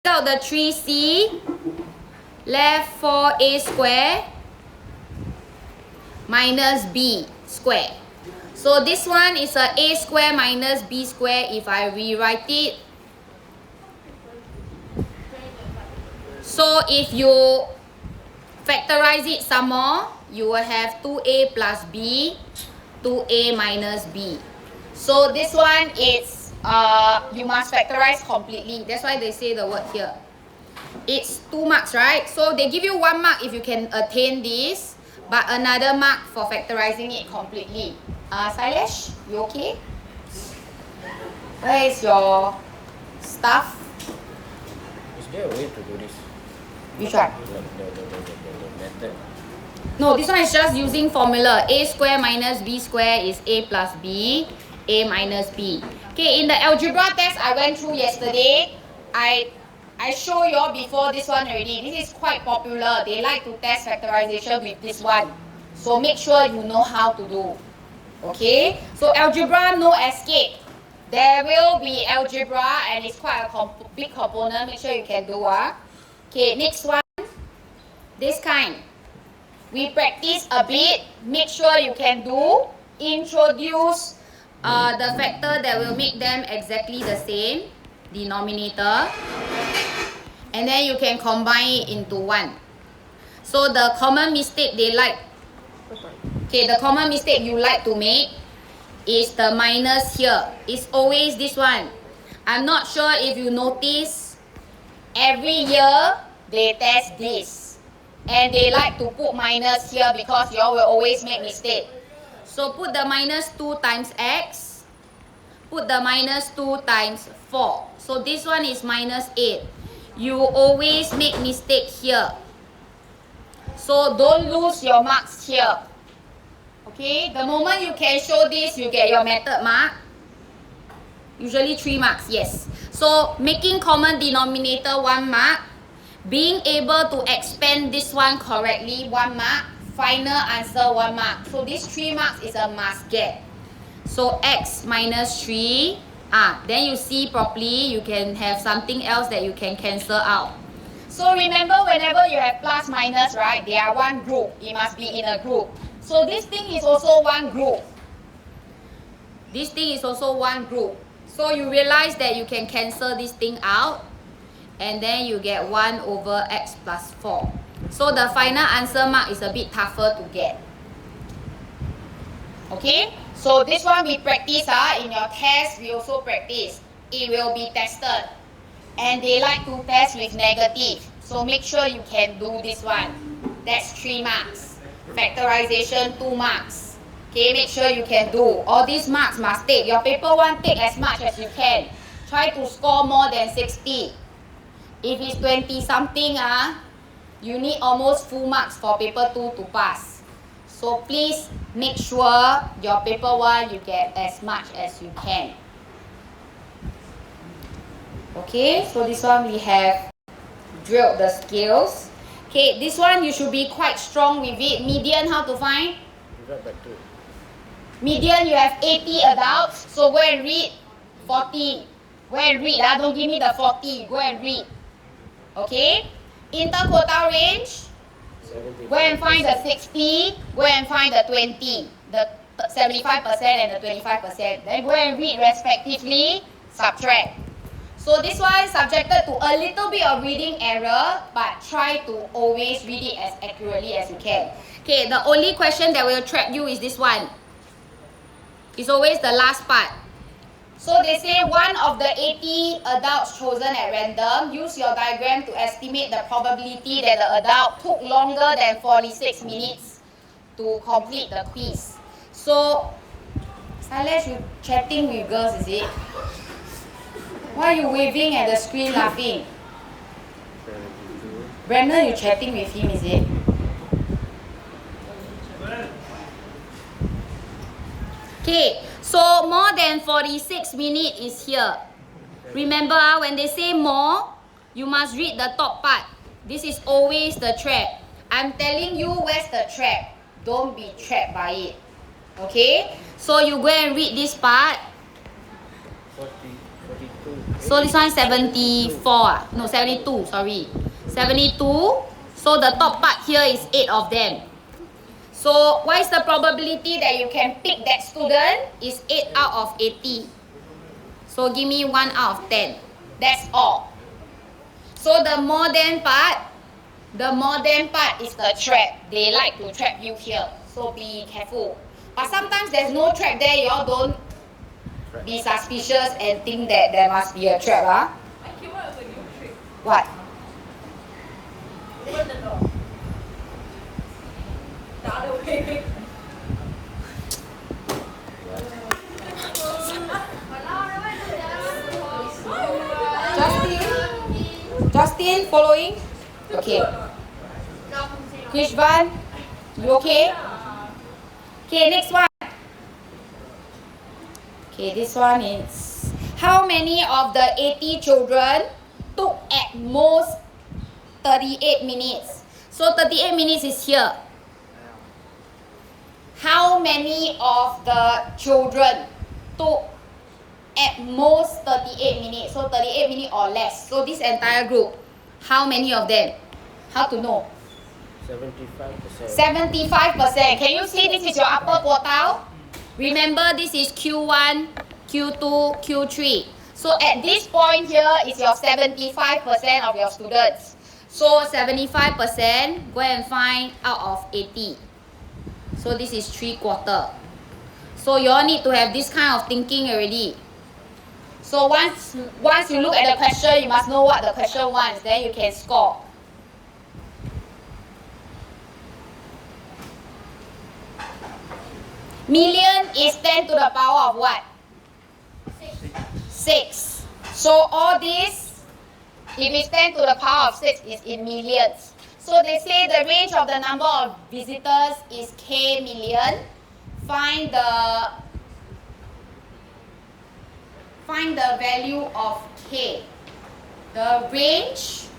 out the 3c, left 4a square minus b square. So this one is a square minus b square if I rewrite it. So if you factorize it some more, you will have 2a plus b, 2a minus b. So this one is you must factorize completely. That's why they say the word here. It's 2 marks, right? So they give you 1 mark if you can attain this, but another mark for factorizing it completely. Sailesh, you okay? Where is your stuff? Is there a way to do this? Which one? The method. No, this one is just using formula. A square minus b square is a plus b, a minus b. Okay, in the algebra test I went through yesterday, I show you all before this one already. This is quite popular. They like to test factorization with this one. So make sure you know how to do. Okay, so algebra, no escape. There will be algebra and it's quite a big component. Make sure you can do. Okay, next one. This kind. We practice a bit. Make sure you can do. Introduce the factor that will make them exactly the same denominator. And then you can combine it into one. So the common mistake they like, the common mistake you like to make is the minus here. It's always this one. I'm not sure if you notice, every year they test this. And they like to put minus here because you all will always make mistake. So put the minus 2 times x. Put the minus 2 times 4. So this one is minus 8. You always make mistake here. So don't lose your marks here. Okay, the moment you can show this, you get your method mark. Usually 3 marks, yes. So making common denominator 1 mark. Being able to expand this one correctly 1 mark. Final answer 1 mark. So these 3 marks is a must get. So x minus 3. Then you see properly, you can have something else that you can cancel out. So remember, whenever you have plus minus, right, they are one group. It must be in a group. So this thing is also one group. This thing is also one group. So you realize that you can cancel this thing out. And then you get 1 over x plus 4. So the final answer mark is a bit tougher to get. Okay? So this one we practice. In your test, we also practice. It will be tested. And they like to test with negative. So make sure you can do this one. That's 3 marks. Factorization 2 marks. Okay, make sure you can do. All these marks must take. Your paper 1 take as much as you can. Try to score more than 60. If it's 20 something, you need almost full marks for paper 2 to pass. So please make sure your paper 1 you get as much as you can. Okay, so this one we have drilled the scales. Okay, this one you should be quite strong with it. Median, how to find? Divide by 2. Median, you have 80 adults. So go and read 40. Go and read. Don't give me the 40. Go and read. Okay? Interquartile range. 75. Go and find the 60. Go and find the 20. The 75% and the 25%. Then go and read respectively. Subtract. So this one is subjected to a little bit of reading error, but try to always read it as accurately as you can. Okay, the only question that will trap you is this one. It's always the last part. So they say one of the 80 adults chosen at random, use your diagram to estimate the probability that the adult took longer than 46 minutes to complete the quiz. So, Sailesh, you chatting with girls, is it? Why are you waving at the screen laughing? 72. Brandon, you chatting with him, is it? Okay, so more than 46 minutes is here. Remember, when they say more, you must read the top part. This is always the trap. I'm telling you where's the trap. Don't be trapped by it. Okay? So you go and read this part. 42. So this one is 74. No, 72. Sorry. 72. So the top part here is 8 of them. So what is the probability that you can pick that student? Is 8 out of 80. So give me 1 out of 10. That's all. So the more than part is the trap. They like to trap you here. So be careful. But sometimes there's no trap there. Y'all don't be suspicious and think that there must be a trap. Huh? I came up with a new trick. What? Open the door. The other way. Justin, following? Okay. Which one? You okay? Okay, next one. Okay, this one is how many of the 80 children took at most 38 minutes? So 38 minutes is here. How many of the children took at most 38 minutes? So 38 minutes or less. So this entire group, how many of them? How to know? 75%. 75%. Can you see this is your upper quartile? Remember this is Q1, Q2, Q3. So at this point here is your 75% of your students. So 75%, go and find out of 80. So this is 3/4. So you all need to have this kind of thinking already. So once you look at the question, you must know what the question wants, then you can score. Million is 10 to the power of what? 6. So all this, if it's 10 to the power of 6, is in millions. So they say the range of the number of visitors is k million. Find the value of k. The range.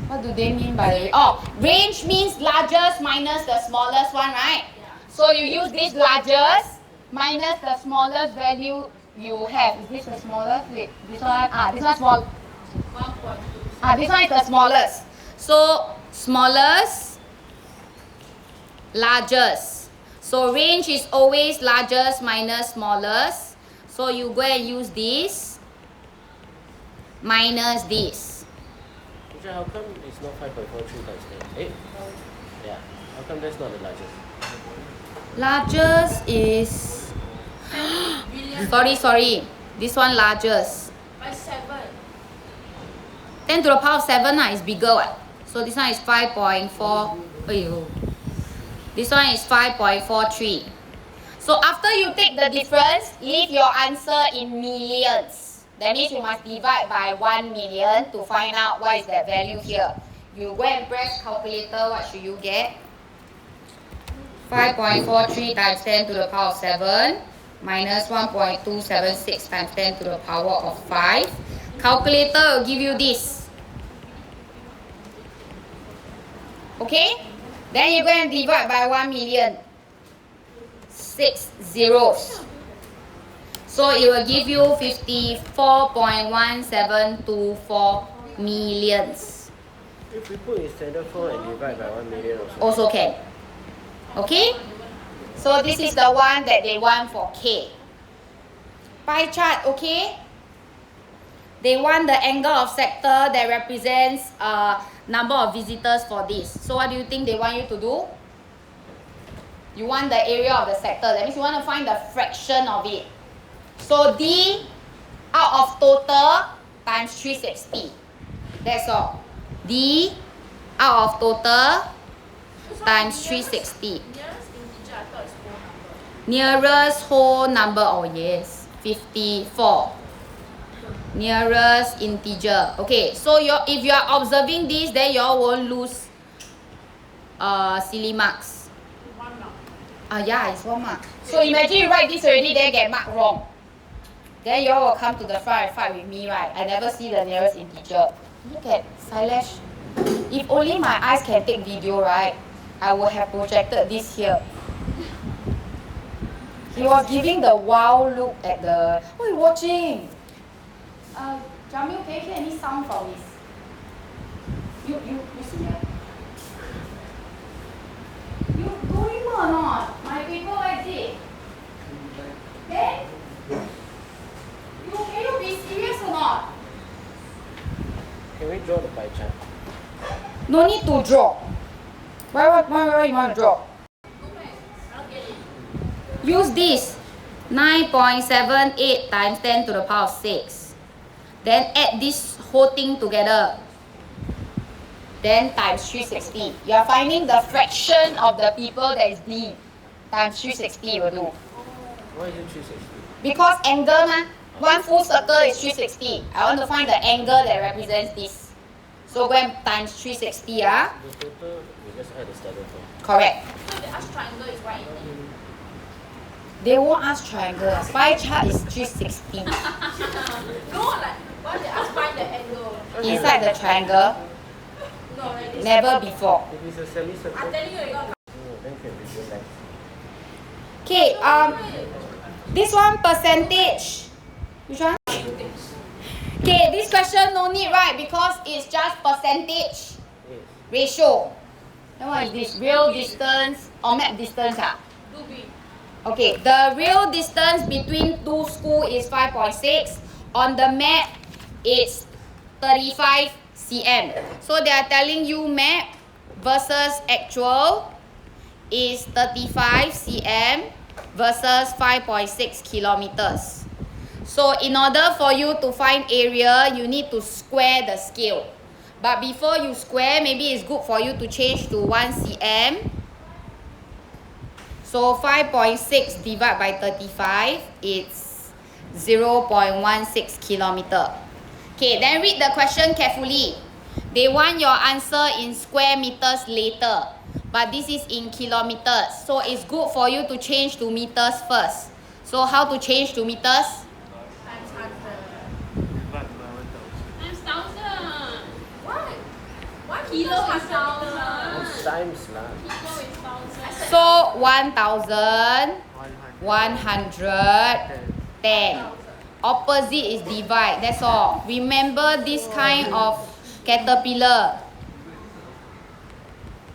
What do they mean by the range? Oh, range means largest minus the smallest one, right? Yeah. So you use this largest minus the smallest value you have. Is this the smallest? Wait, this one? This one small. 1.2. This one is the smallest. So smallest, largest. So range is always largest minus smallest. So you go and use this minus this. Teacher, how come it's not 5.43 times 10? Eh? Yeah. How come that's not the largest? Largest is sorry. This one largest. By 7. 10 to the power of 7 is bigger one. So this one is 5.4. This one is 5.43. So after you take the difference, leave your answer in millions. That means you must divide by 1 million to find out what is that value here. You go and press calculator, what should you get? 5.43 times 10 to the power of 7 minus 1.276 times 10 to the power of 5. Calculator will give you this. Okay? Then you go and divide by 1 million. 6 zeros. So it will give you 54.1724 millions. If we put in standard form and divide by 1 million Also can. Okay? So this is the one that they want for K. Pie chart, okay? They want the angle of sector that represents number of visitors for this. So what do you think they want you to do? You want the area of the sector. That means you want to find the fraction of it. So D out of total times 360. That's all. D out of total times 360. Nearest integer, I thought it's 4 number. Nearest whole number, oh yes, 54. Nearest integer. Okay, so if you are observing this, then you all won't lose silly marks. 1 mark. Yeah, it's 1 mark. So imagine you write this already, then get marked wrong. Then you all will come to the front and fight with me, right? I never see the nearest integer. Look at Silesh. If only my eyes can take video, right? I would have projected this here. He was giving the wow look at the. What are you watching? Jamil, can you hear any sound from his? You see that? You doing or not? My paper like it. Then can you be serious or not? Can we draw the pie chart? No need to draw. Why you want to draw? Use this 9.78 times 10 to the power of 6. Then add this whole thing together. Then times 360. You are finding the fraction of the people that is D. Times 360 you will do. Why is it 360? Because angle ma, one full circle is 360. I want to find the angle that represents this. So go and times 360 ah. The total, we just add the standard form. Correct. So the arch triangle is right in it. They won't ask triangle. Pie chart is 360. No, like, why they ask find the angle? Inside the triangle, No, really. never before. If it's a semicircle, I'm telling you, you got then can be good length. Okay, this one percentage. Which one? Okay, this question no need, right? Because it's just percentage Yes. ratio. Then what is this? Real distance or map distance ah? do be. Okay, the real distance between two schools is 5.6. On the map, it's 35 cm. So they are telling you map versus actual is 35 cm versus 5.6 kilometers. So in order for you to find area, you need to square the scale. But before you square, maybe it's good for you to change to 1 cm. So 5.6 divided by 35, it's 0.16 kilometer. Okay, then read the question carefully. They want your answer in square meters later, but this is in kilometers. So it's good for you to change to meters first. So how to change to meters? Times 100. Times 1,000. What? 1 kilo is 1,000. Times lah. Kilo is 1,000. So 1,110. Opposite is divide, that's all. Remember this kind of caterpillar.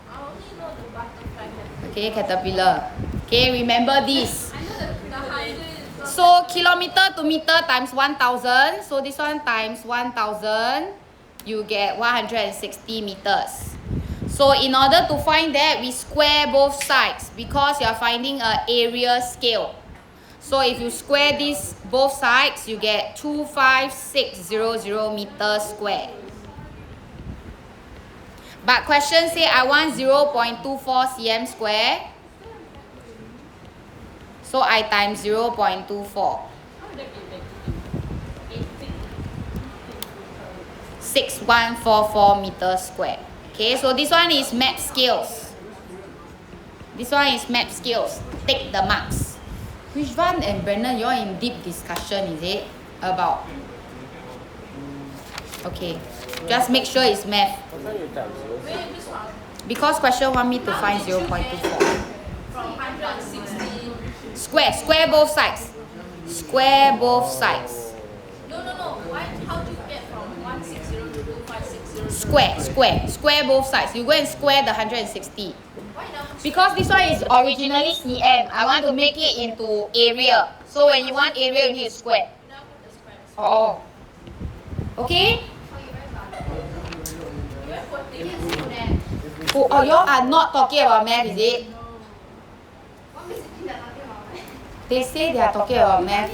I only know the butterfly. Okay, caterpillar. Okay, remember this. I know the hundred is So kilometer to meter times 1,000. So this one times 1,000, you get 160 meters. So in order to find that, we square both sides because you are finding an area scale. So if you square this both sides, you get 25600 meters square. But question say I want 0.24 cm square. So I times 0.24. 6144 meters square. Okay, so this one is map skills. This one is map skills. Take the marks. Rizwan and Brennan, you're in deep discussion, is it? About. Okay, just make sure it's math. What time you times? wait, this one. Because question want me to find How did you 0.24. From 160. Square both sides. Square both sides. No. Why? How do you get from 160 to 2560? Square both sides. You go and square the 160. Why not? Because this one is originally cm, I want to make it into area. So when you want area, you need to square. Now put the squares. Oh. Okay? You're putting it so then. Oh, you all are not talking about math, is it? What makes you think they're talking about that? They say they are talking about math.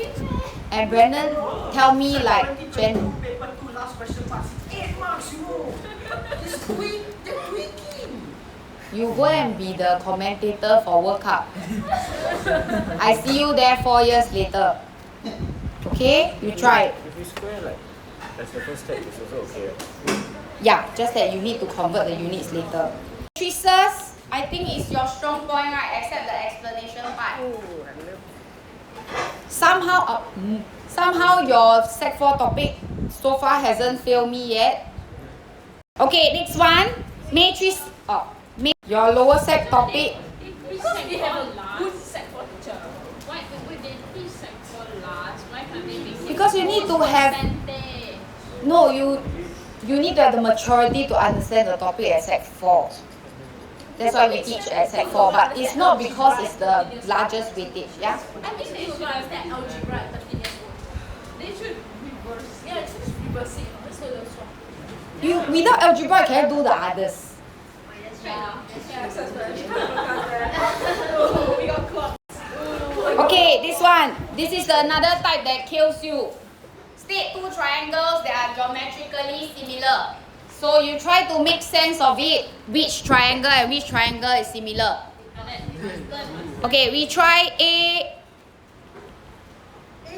And Brennan tell me like, Paper 2 last question pass. 8 marks, you know. They're tweaking. you go and be the commentator for World Cup. I see you there 4 years later. Okay? You try. If you square like, that's the first step, it's also okay, right? Yeah, just that you need to convert the units later. Matrices, I think is your strong point, right? Except the explanation part. Somehow your Sec 4 topic so far hasn't failed me yet. Okay, next one. Matrix. Your lower Sec topic. Because we have a good set for teacher. Why because you need to have no you need to have the maturity to understand the topic at Sec 4. That's why we teach at Sec 4, but it's not because it's the largest weightage, yeah? I think they should understand algebra at 13 years old. They should reverse. Yeah, it's just reversing. That's what that's wrong. You without algebra, can you do the others? Yeah. We got caught. Okay, this one. This is another type that kills you. State two triangles that are geometrically similar. So you try to make sense of it. Which triangle and which triangle is similar? Okay, we try A.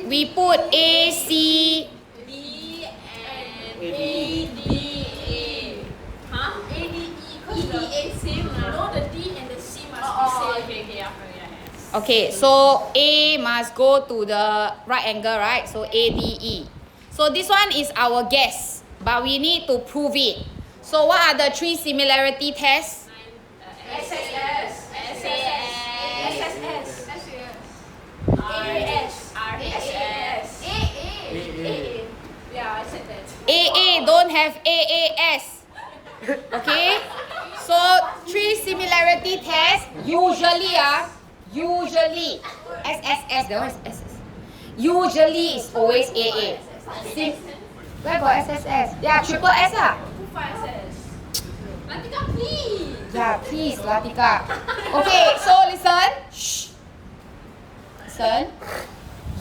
We put A, C. D and A, D, A. Huh? A, D, E. Because the A same. No, the D and the C must be same. Okay, yeah. Okay, so A must go to the right angle, right? So A, D, E. So this one is our guess, but we need to prove it. So what are the three similarity tests? SSS, SSS, RAS, RAS, AA. Yeah, I said that. AA don't have AAS. Okay? So three similarity tests usually SSS, that one is SS. Usually is always AA. Where got SSS? Yeah, triple S ah. Who finds SS? Latika, please. Yeah, please, Latika. Okay, so listen. Shh. Listen.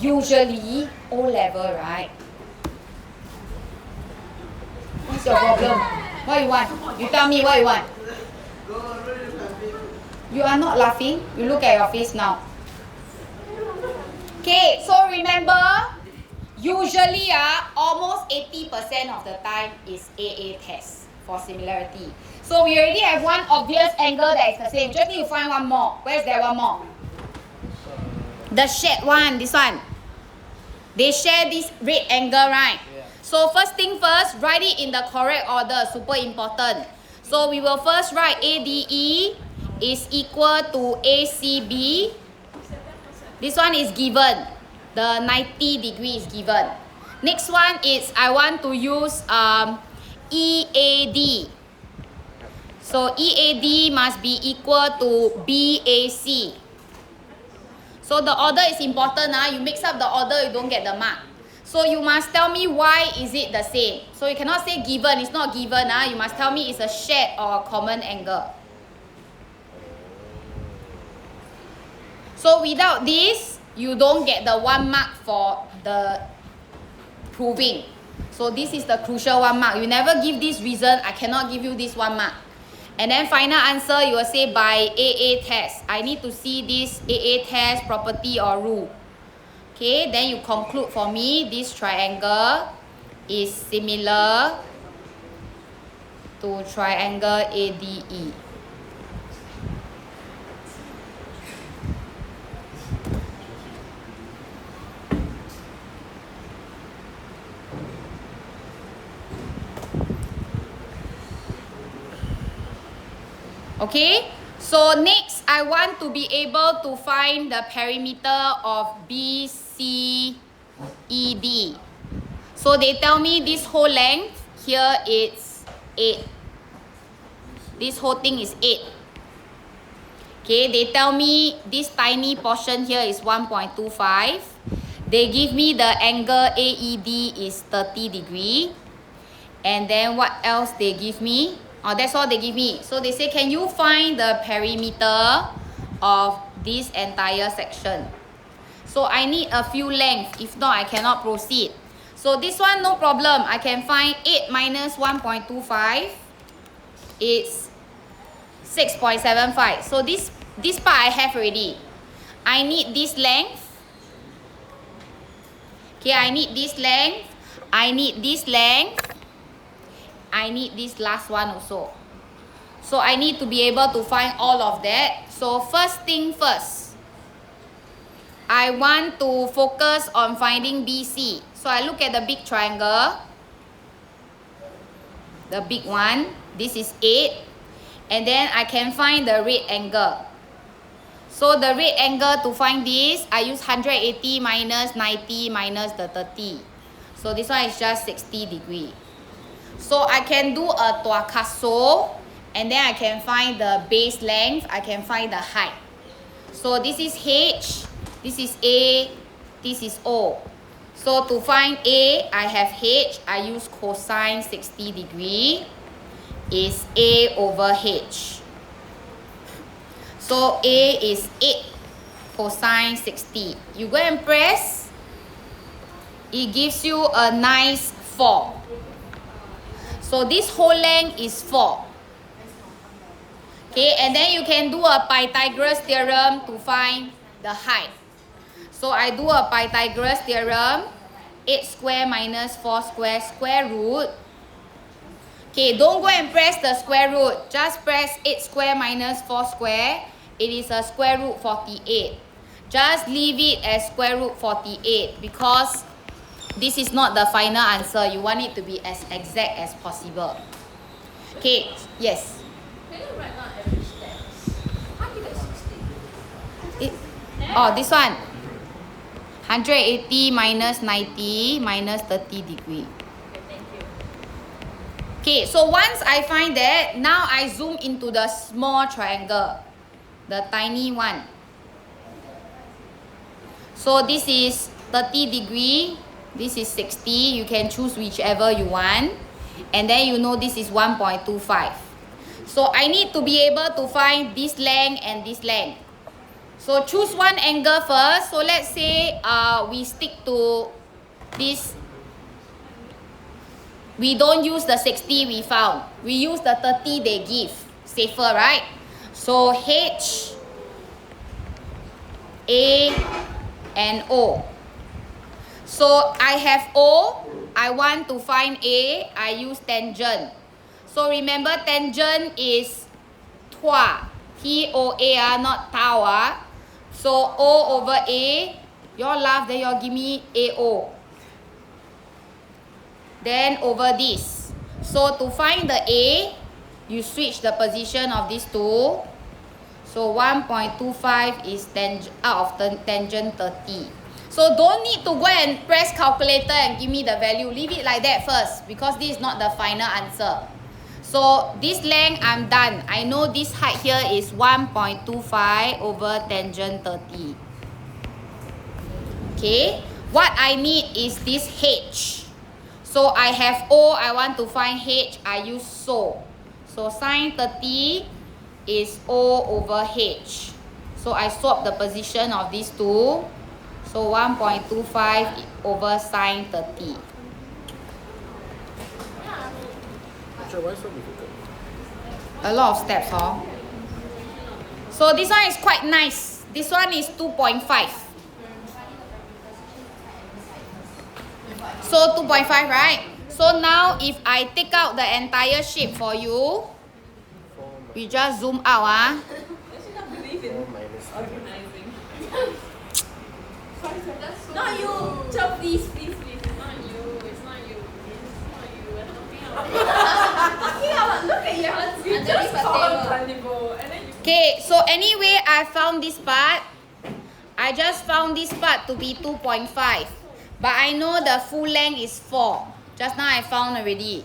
Usually, O level, right? What's your problem? What you want? You tell me what you want. You are not laughing. You look at your face now. Okay, so remember, usually almost 80% of the time is AA test for similarity. So we already have one obvious angle that is the same. Just need to find one more. Where's that one more? The shared one, this one. They share this red angle, right? So first thing first, write it in the correct order. Super important. So we will first write ADE is equal to ACB. This one is given. The 90 degree is given. Next one is I want to use EAD. So EAD must be equal to BAC. So the order is important. You mix up the order, you don't get the mark. So you must tell me why is it the same. So you cannot say given, it's not given. You must tell me it's a shared or a common angle. So without this, you don't get the 1 mark for the proving. So this is the crucial 1 mark. You never give this reason, I cannot give you this 1 mark. And then final answer, you will say by AA test. I need to see this AA test property or rule. Okay, then you conclude for me this triangle is similar to triangle ADE. Okay, so next I want to be able to find the perimeter of BCED. So they tell me this whole length here it's 8. This whole thing is 8. Okay, they tell me this tiny portion here is 1.25. They give me the angle AED is 30 degree. And then what else they give me? Oh, that's all they give me. So they say, can you find the perimeter of this entire section? So I need a few lengths. If not, I cannot proceed. So this one, no problem. I can find 8 minus 1.25. It's 6.75. So this part I have already. I need this length. Okay, I need this length. I need this length. I need this last one also. So I need to be able to find all of that. So first thing first, I want to focus on finding BC. So I look at the big triangle, the big one. This is 8. And then I can find the red angle. So the red angle, to find this, I use 180 minus 90 minus the 30. So this one is just 60 degree. So I can do a tuakaso, and then I can find the base length, I can find the height. So this is H, this is A, this is O. So to find A, I have H, I use cosine 60 degree, is A over H. So A is 8 cosine 60. You go and press, it gives you a nice 4. So this whole length is 4. Okay, and then you can do a Pythagoras theorem to find the height. So I do a Pythagoras theorem, 8 square minus 4 square square root. Okay, don't go and press the square root. Just press 8 square minus 4 square. It is a square root 48. Just leave it as square root 48 because this is not the final answer. You want it to be as exact as possible. Okay, yes. Can you write down average steps? How do you get 60? Oh, this one. 180 minus 90 minus 30 degree. Okay, thank you. Okay, so once I find that, now I zoom into the small triangle, the tiny one. So this is 30 degree, this is 60. You can choose whichever you want. And then you know this is 1.25. So I need to be able to find this length and this length. So choose one angle first. So let's say we stick to this. We don't use the 60 we found. We use the 30 they give. Safer, right? So H, A, and O. So I have O. I want to find A. I use tangent. So remember tangent is TOA. T-O-A, not tau. So O over A. Y'all laugh, then y'all give me AO. Then over this. So to find the A, you switch the position of these two. So 1.25 is out of the tangent 30. So don't need to go and press calculator and give me the value. Leave it like that first because this is not the final answer. So this length, I'm done. I know this height here is 1.25 over tangent 30. Okay. What I need is this H. So I have O, I want to find H, I use so. So sine 30 is O over H. So I swap the position of these two. So 1.25 over sine 30. Teacher, why so difficult? A lot of steps, huh? So this one is quite nice. This one is 2.5. So 2.5, right? So now if I take out the entire shape for you, we just zoom out. I should not believe in 4 minus 3. organizing. Not you. Joe, please. It's not you. It's not you. We're talking about. Look at your hands. You just called Gullible, and then you. Okay, so anyway, I found this part. I just found this part to be 2.5. But I know the full length is 4. Just now I found already.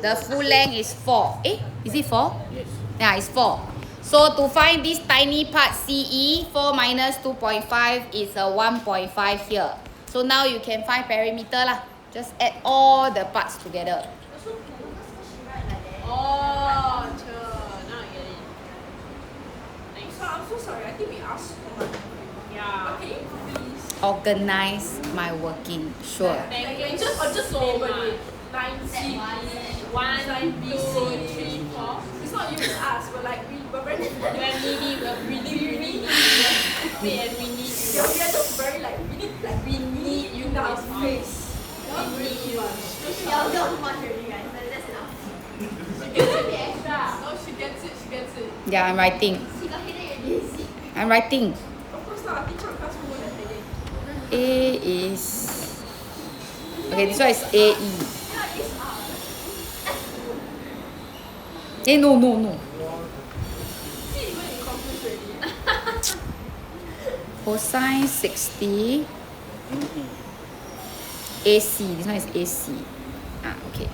The full length is 4. Eh? Is it 4? Yes. Yeah, it's 4. So to find this tiny part CE, 4 minus 2.5 is a 1.5 here. So now you can find perimeter lah. Just add all the parts together. Oh, sure. Now I get it. Thanks. So I'm so sorry. I think we asked too much. Yeah. Okay, please. Organize my working. Sure. Thank you. Just so over much. it. 9C. 1, 2, 3, 4. It's not you and us, but like we're very. We're needy. We're really need you. Stupid and we need you. Yeah, we are just very like we need you in our face. We need you. Y'all don't want already, guys. That's enough. She gets it extra. No, she gets it. Yeah, I'm writing. She got hit already. I'm writing. Of course not. Teacher class more than today. A is... Okay, this one is AE. Yeah, it's Eh, no. See, even you confused already. Cosine 60. AC. This one is AC. Ah, okay.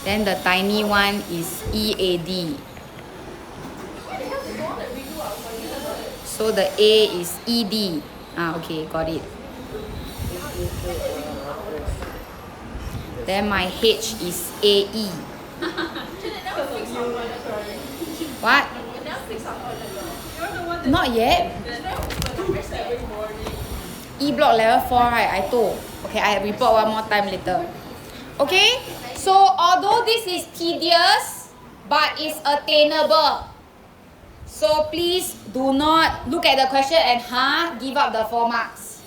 Then the tiny one is EAD. So the A is ED. Ah, okay, got it. Then my H is AE. What? Not yet. E block level 4, right? I told. Okay, I report one more time later. Okay? So, although this is tedious, but it's attainable. So, please do not look at the question and give up the 4 marks.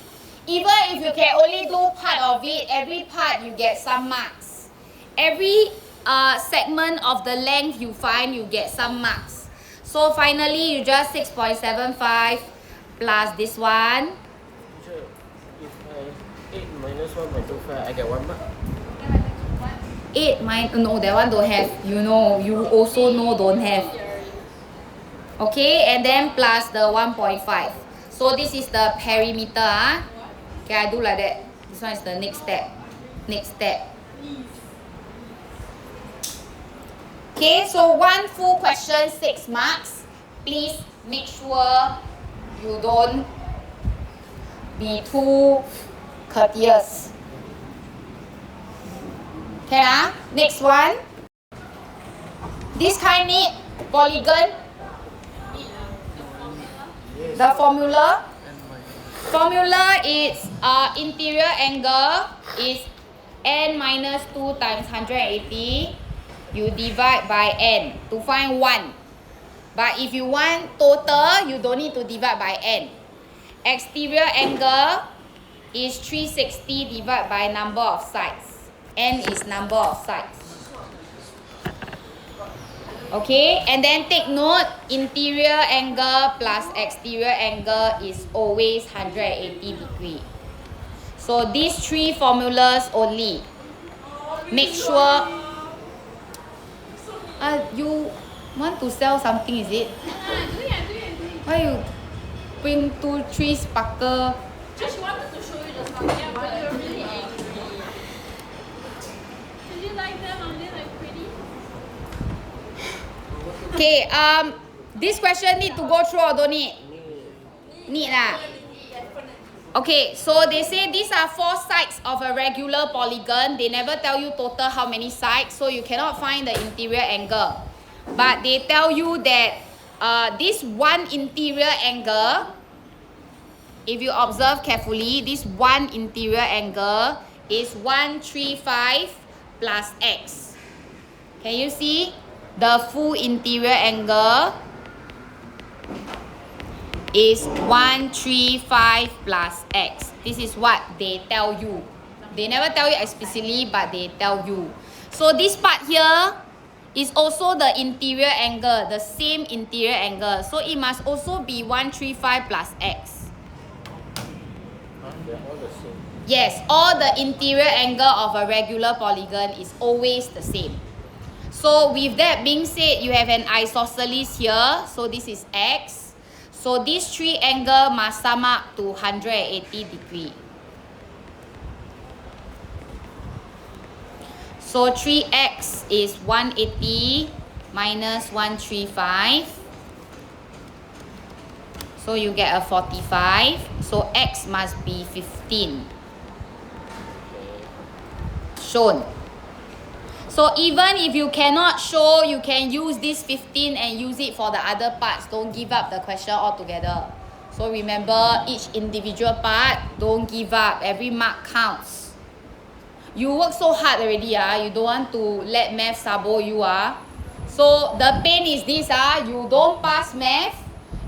Even if you can only do part of it, every part you get some marks. Every segment of the length you find, you get some marks. So finally, you just 6.75 plus this one. Teacher, if I 8 minus 1.25, I get 1 mark. 8 minus, no, that one don't have. You know, you also know don't have. Okay, and then plus the 1.5. So this is the perimeter. Okay, I do like that. This one is the next step. Next step. Okay, so one full question, 6 marks. Please make sure you don't be too courteous. Okay, next one. This kind need polygon. The formula. Formula is interior angle is n minus 2 times 180. You divide by n to find 1. But if you want total, you don't need to divide by n. Exterior angle is 360 divided by number of sides. N is number of sides. Okay, and then take note, interior angle plus exterior angle is always 180 degree. So these 3 formulas only. Make sure. You want to sell something, is it? Why you bring 2, 3 sparkle? Just wanted to show you the stuff, yeah, but you're really angry. Did you like them? Are they like pretty? Okay, this question need to go through or don't need? Need lah. Okay, so they say these are 4 sides of a regular polygon. They never tell you total how many sides, so you cannot find the interior angle. But they tell you that this one interior angle, if you observe carefully, this one interior angle is 135 plus x. Can you see? The full interior angle is 135 plus x. This is what they tell you. They never tell you explicitly, but they tell you. So this part here is also the interior angle, the same interior angle. So it must also be 135 plus x. They're all the same. Yes, all the interior angle of a regular polygon is always the same. So with that being said, you have an isosceles here. So this is x. So these 3 angles must sum up to 180 degree. So 3x is 180 minus 135. So you get a 45. So x must be 15. Shown. So even if you cannot show, you can use this 15 and use it for the other parts. Don't give up the question altogether. So remember, each individual part, don't give up. Every mark counts. You work so hard already, you don't want to let math sabo you. So the pain is this, you don't pass math,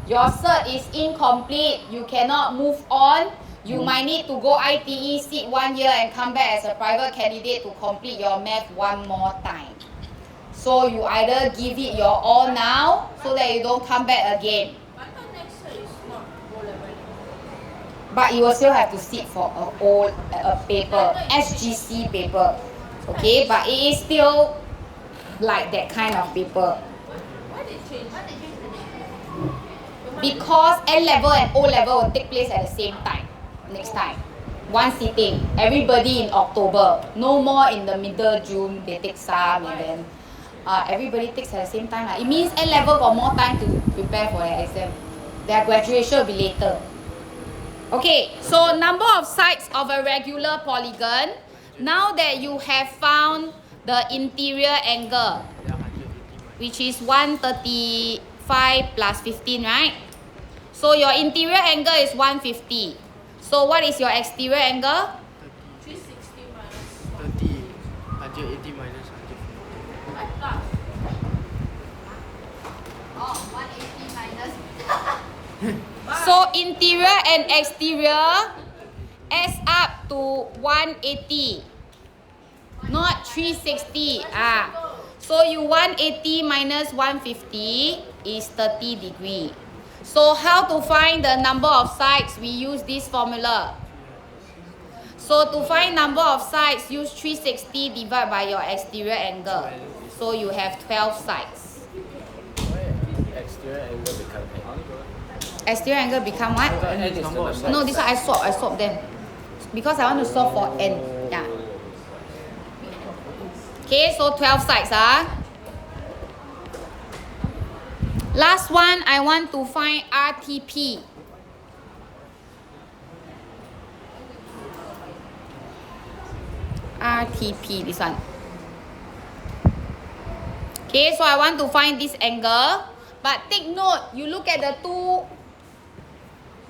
your cert is incomplete, you cannot move on. You might need to go ITE, sit 1 year and come back as a private candidate to complete your math one more time. So you either give it your all now so that you don't come back again. I thought next year is not O-level. But you will still have to sit for a paper, SGC paper. Okay, but it is still like that kind of paper. Why they change? Because N level and O level will take place at the same time. Next time. One sitting. Everybody in October. No more in the middle June. They take some and then everybody takes at the same time. It means N-level got more time to prepare for their exam. Their graduation will be later. Okay, so number of sides of a regular polygon. Now that you have found the interior angle, which is 135 plus 15, right? So your interior angle is 150. So what is your exterior angle? 360 minus 30, 180 minus 150. like plus. Oh, 180 minus. So interior and exterior adds up to 180, not 360. So you 180 minus 150 is 30 degree. So how to find the number of sides? We use this formula. So to find number of sides, use 360 divided by your exterior angle. So you have 12 sides. Why exterior angle become N? Exterior angle become what? N is the number of sides. No, this one I swap them. Because I want to solve for n. Yeah. Okay, so 12 sides. Last one, I want to find RTP. RTP, this one. Okay, so I want to find this angle. But take note, you look at the two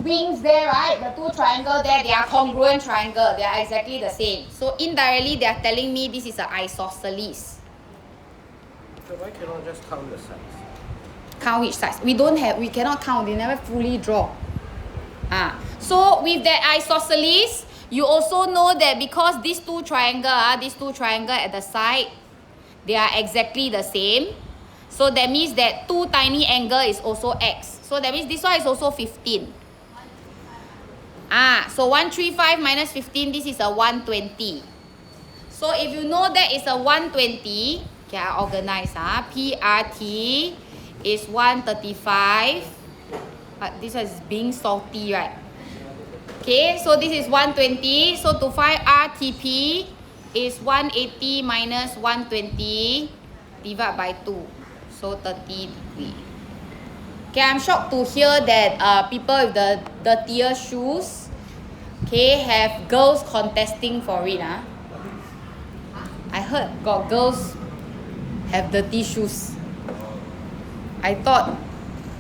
wings there, right? The two triangles there, they are congruent triangle. They are exactly the same. So indirectly, they are telling me this is an isosceles. So why cannot just count the sides? Count which sides? We cannot count. They never fully draw. So with that isosceles, you also know that because these two triangles at the side, they are exactly the same. So that means that two tiny angle is also x. So that means this one is also 15. So 135 minus 15, this is a 120. So if you know that it's a 120, okay, I organize. PRT is 135. But this one is being salty, right? Okay, so this is 120. So to find RTP is 180 minus 120 divided by 2. So 30 degree. Okay, I'm shocked to hear that people with the dirtier shoes, okay, have girls contesting for it. I heard got girls have dirty shoes. I thought,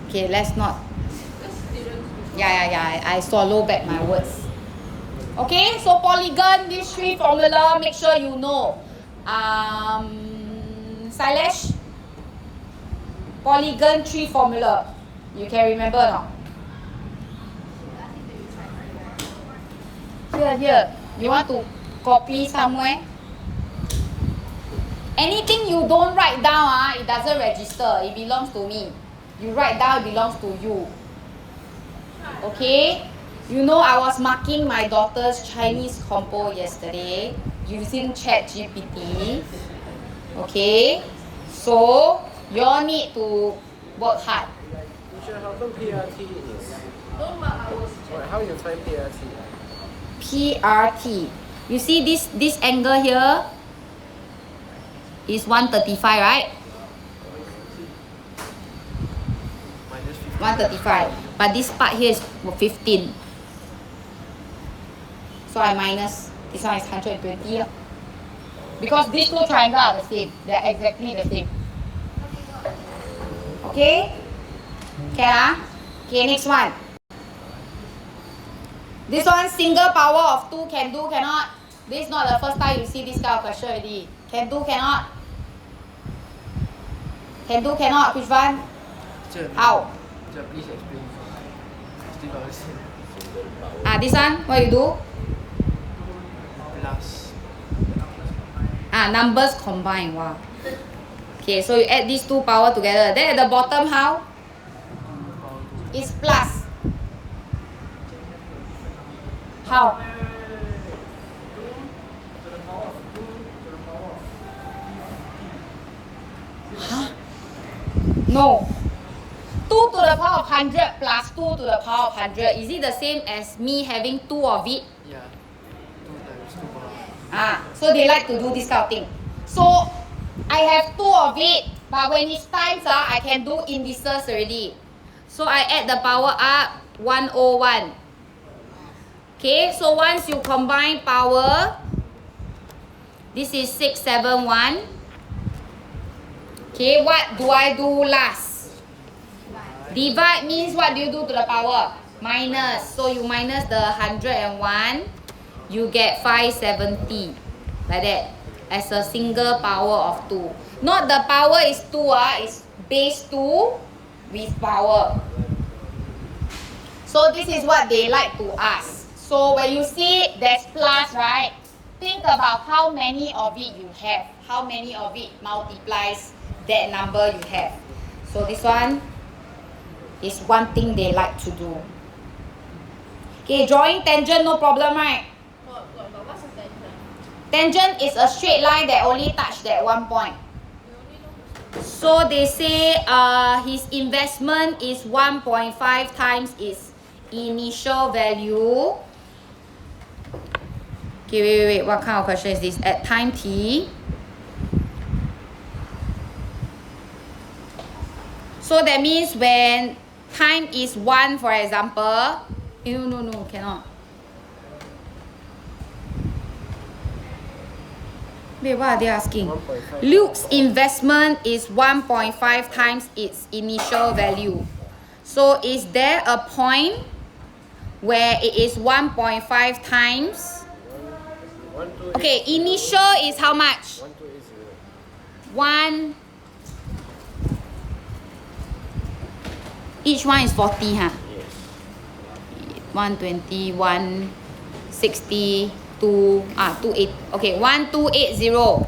okay, let's not. Yeah, I swallow back my words. Okay, so polygon, these three formula, make sure you know. Sailesh? Polygon 3 formula. You can remember or not? Here. You want to copy somewhere? Anything you don't write down, it doesn't register. It belongs to me. You write down, it belongs to you. Okay? You know I was marking my daughter's Chinese compo yesterday using ChatGPT. Okay? So, you all need to work hard. Teacher, how come PRT is? How you find PRT? PRT. You see this angle here is 135, right? Minus 50. 135. But this part here is 15. So I minus. This one is 120. Because these two triangles are the same. They are exactly the same. Okay? Can Okay, next one. This one, single power of 2 can do, cannot. This is not the first time you see this kind of question already. Can do, cannot. Can do, cannot. Which one? Teacher, How? Teacher, please explain. Still not understand. This one, what you do? Plus. Numbers combine. Wow. Okay, so you add these two power together. Then at the bottom, how? It's plus. How? Huh? No. 2 to the power of 100 plus 2 to the power of 100. Is it the same as me having 2 of it? Yeah. So they like to do this kind of thing. So I have 2 of it, but when it's times, I can do indices already. So I add the power up, 101. Okay, so once you combine power, this is 671. Okay, what do I do last? Divide means what do you do to the power? Minus. So you minus the 101, you get 570. Like that. As a single power of 2. Not the power is 2, it's base 2 with power. So this is what they like to ask. So when you see there's plus, right? Think about how many of it you have. How many of it multiplies that number you have. So this one is one thing they like to do. Okay, drawing tangent, no problem, right? What's the tangent? Tangent is a straight line that only touch that one point. So they say his investment is 1.5 times its initial value. Okay, wait. What kind of question is this? At time t. So that means when time is 1, for example. No, cannot. Wait, what are they asking? 1.5. Luke's investment is 1.5 times its initial value. So is there a point where it is 1.5 times? Okay, initial is how much? 1. Each one is 40, huh? Yes. 120, 160, 28. Okay, 1280.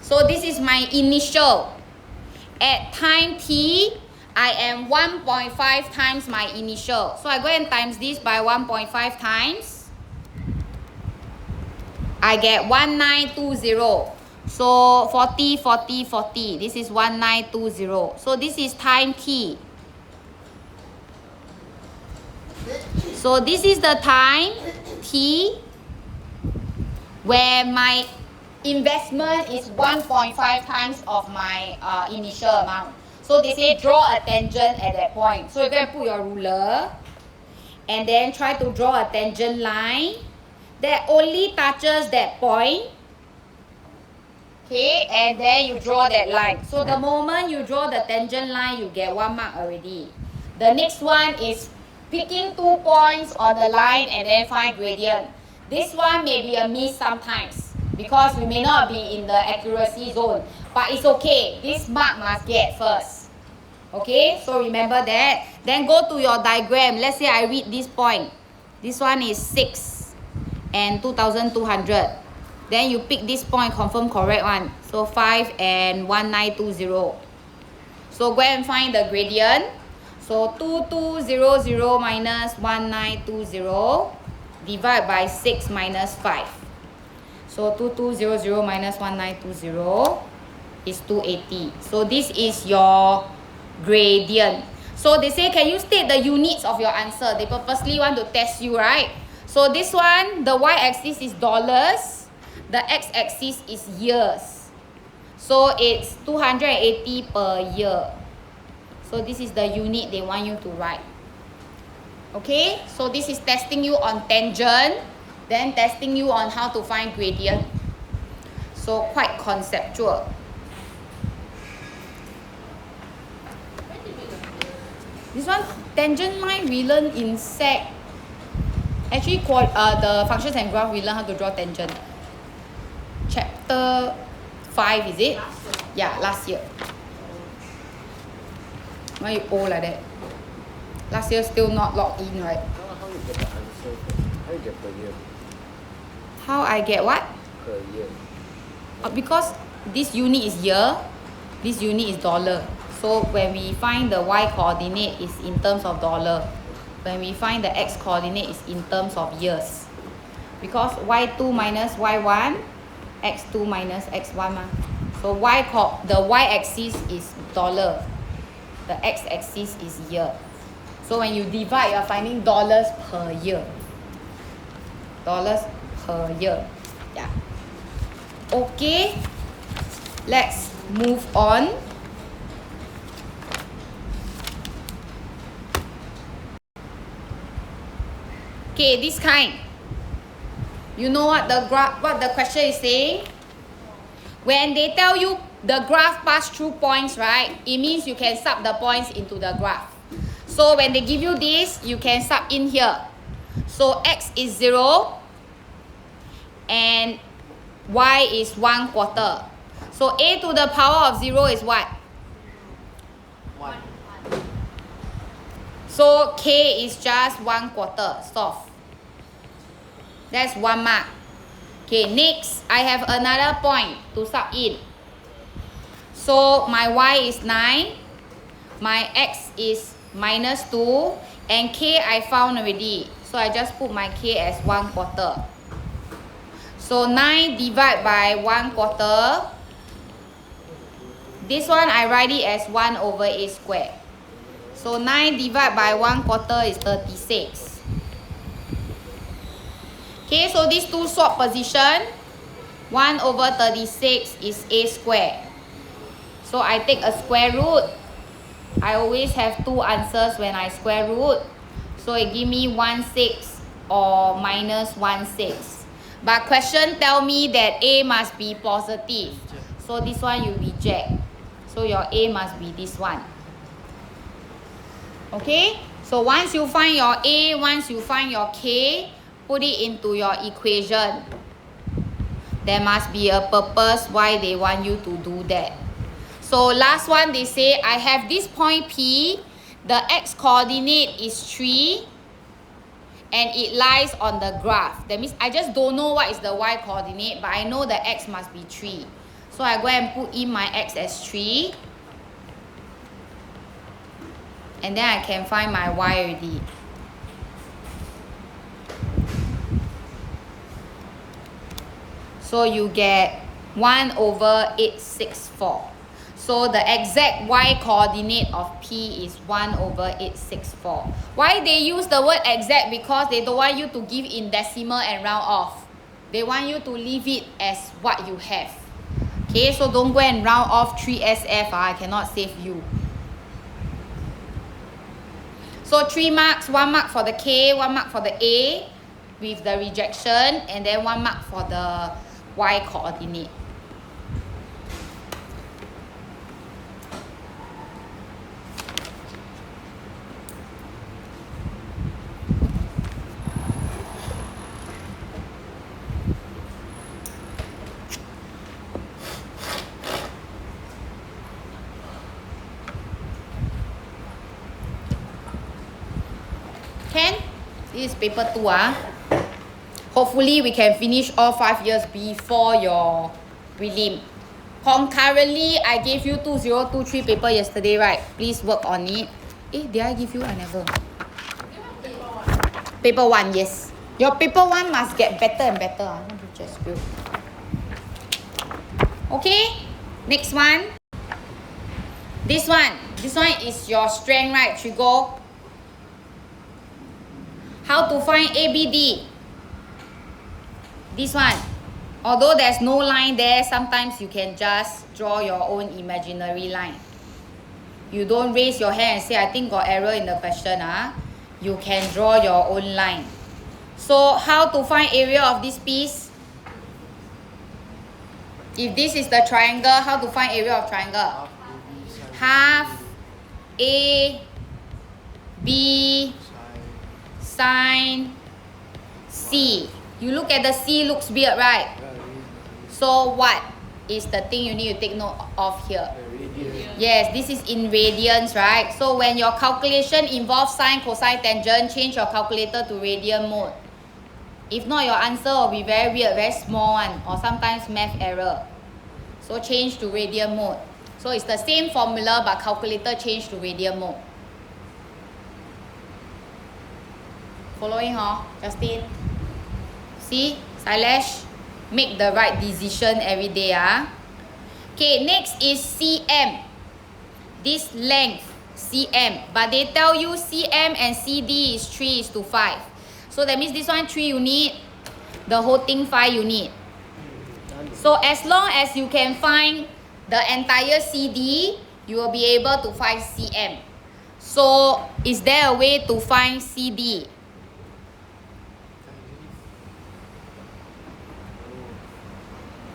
So this is my initial. At time t, I am 1.5 times my initial. So I go and times this by 1.5 times. I get 1920. So 40, 40, 40. This is 1920. So this is time t. So this is the time t where my investment is 1.5 times of my initial amount. So they say draw a tangent at that point. So you can put your ruler and then try to draw a tangent line that only touches that point. Okay, and then you draw that line. So the moment you draw the tangent line, you get 1 mark already. The next one is picking 2 points on the line and then find gradient. This one may be a miss sometimes because we may not be in the accuracy zone. But it's okay. This mark must get first. Okay, so remember that. Then go to your diagram. Let's say I read this point. This one is 6 and 2200. Then you pick this point, confirm correct one. So 5 and 1920. So go and find the gradient. So 2200 minus 1920 divide by 6 minus 5. So 2200 minus 1920 is 280. So this is your gradient. So they say, can you state the units of your answer? They purposely want to test you, right? So this one, the y-axis is dollars. The x-axis is years. So it's 280 per year. So this is the unit they want you to write. Okay, so this is testing you on tangent, then testing you on how to find gradient. So quite conceptual. This one, tangent line, we learn in sec. Actually, the functions and graph, we learn how to draw tangent. Chapter 5, is it? Yeah, last year. Why you old like that? Last year still not logged in, right? How you get the answer? How you get per year? How I get what? Per year. Because this unit is year, this unit is dollar. So when we find the y coordinate is in terms of dollar. When we find the x coordinate is in terms of years. Because y2 minus y1, x2 minus x1 ma. So the y-axis is dollar. The x-axis is year. So when you divide, you're finding dollars per year. Dollars per year. Yeah. Okay, let's move on. Okay, this kind. You know what the question is saying? When they tell you the graph pass through points, right? It means you can sub the points into the graph. So when they give you this, you can sub in here. So x is 0 and y is 1/4. So a to the power of 0 is what? 1. So k is just 1/4. Solve. That's 1 mark. Okay, next I have another point to sub in. So my y is 9, my x is -2, and k I found already. So I just put my k as 1/4. So 9 divided by 1/4. This one I write it as 1/a squared. So 9 divided by 1/4 is 36. Okay, so these two swap position. 1/36 is a squared. So I take a square root. I always have two answers when I square root. So it give me 1/6 or -1/6. But question tell me that a must be positive. So this one you reject. So your a must be this one. Okay? So once you find your a, once you find your k, put it into your equation. There must be a purpose why they want you to do that. So last one, they say I have this point P, the x coordinate is 3 and it lies on the graph. That means I just don't know what is the y coordinate, but I know the x must be 3. So I go and put in my x as 3 and then I can find my y already. So you get 1/864. So the exact y coordinate of P is 1/864. Why they use the word exact? Because they don't want you to give in decimal and round off. They want you to leave it as what you have. Okay, so don't go and round off 3SF. I cannot save you. So 3 marks, 1 mark for the K, 1 mark for the A with the rejection, and then 1 mark for the y coordinate. Can? This is paper 2. Hopefully we can finish all 5 years before your prelim. Concurrently, I gave you 2023 paper yesterday, right? Please work on it. Did I give you? I never. Paper 1, yes. Your paper 1 must get better and better. I want to just go. Okay, next one. This one is your strength, right, Trigo? How to find ABD? This one. Although there's no line there, sometimes you can just draw your own imaginary line. You don't raise your hand and say, I think got error in the question. You can draw your own line. So how to find area of this piece? If this is the triangle, how to find area of triangle? Half A, B, sine C. You look at the C, looks weird, right? So what is the thing you need to take note of here? Yes, this is in radians, right? So when your calculation involves sine, cosine, tangent, change your calculator to radian mode. If not, your answer will be very weird, very small one, or sometimes math error. So change to radian mode. So it's the same formula, but calculator change to radian mode. Following, Justin? See, Sailesh, make the right decision every day. Okay, next is CM. This length, CM. But they tell you CM and CD is 3:5. So that means this one 3 you need, the whole thing 5 you need. So as long as you can find the entire CD, you will be able to find CM. So is there a way to find CD?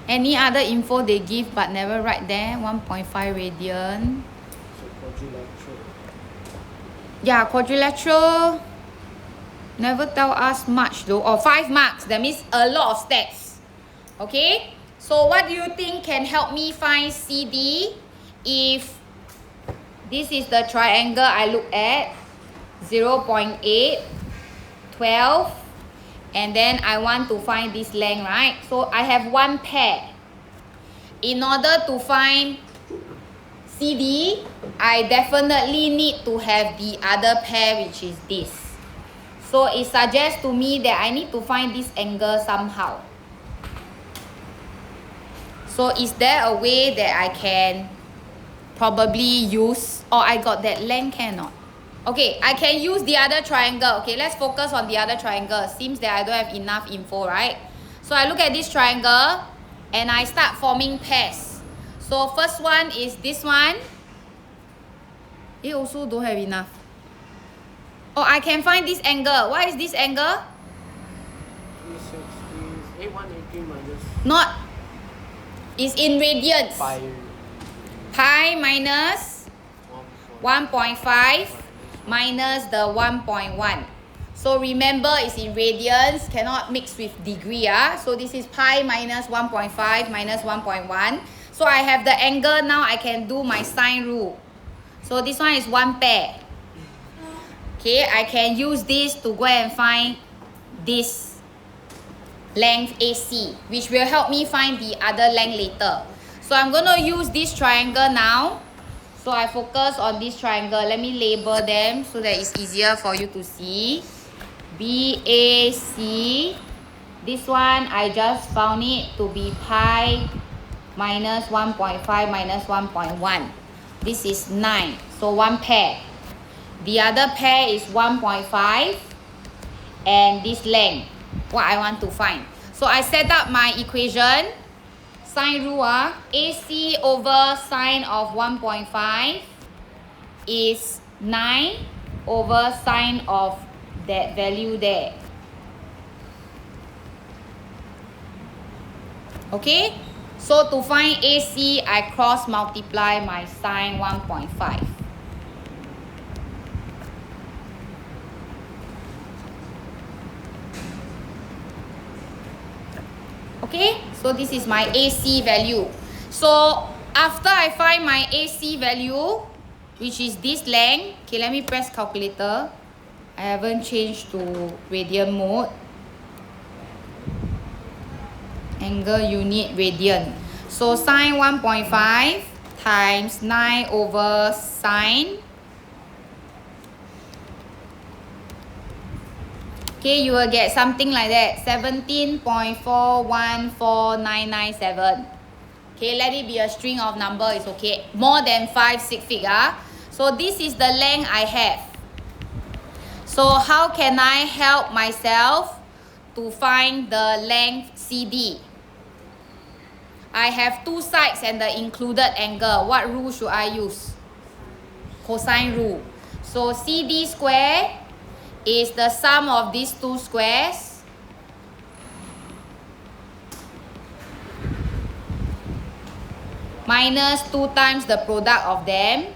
Any other info they give but never write there? 1.5 radian. So quadrilateral. Yeah, quadrilateral never tell us much though. Or 5 marks, that means a lot of steps. Okay, so what do you think can help me find CD if this is the triangle I look at? 0.8, 12, and then I want to find this length, right? So I have one pair. In order to find CD, I definitely need to have the other pair, which is this. So it suggests to me that I need to find this angle somehow. So is there a way that I can probably use, or I got that length cannot? Okay, I can use the other triangle. Okay, let's focus on the other triangle. Seems that I don't have enough info, right? So I look at this triangle and I start forming pairs. So first one is this one. It also don't have enough. Oh, I can find this angle. What is this angle? 360, 180 minus Not. It's in radians. Pi minus 1.5 minus the 1.1. So remember, it's in radians, cannot mix with degree. So this is pi minus 1.5 minus 1.1. So I have the angle now, I can do my sine rule. So this one is one pair. Okay, I can use this to go and find this length AC, which will help me find the other length later. So I'm going to use this triangle now. So I focus on this triangle. Let me label them so that it's easier for you to see. BAC. This one, I just found it to be pi minus 1.5 minus 1.1. This is 9. So one pair. The other pair is 1.5 and this length, what I want to find. So I set up my equation. Sine rule, AC over sine of 1.5 is 9 over sine of that value there. Okay, so to find AC, I cross multiply my sine 1.5. Okay, so this is my AC value. So after I find my AC value, which is this length, okay, let me press calculator. I haven't changed to radian mode. Angle unit radian. So sine 1.5 times 9 over sine. Okay, you will get something like that, 17.414997. Okay, let it be a string of number, it's okay. More than 5 sig fig. So this is the length I have. So how can I help myself to find the length CD? I have two sides and the included angle. What rule should I use? Cosine rule. So CD square is the sum of these two squares minus 2 times the product of them.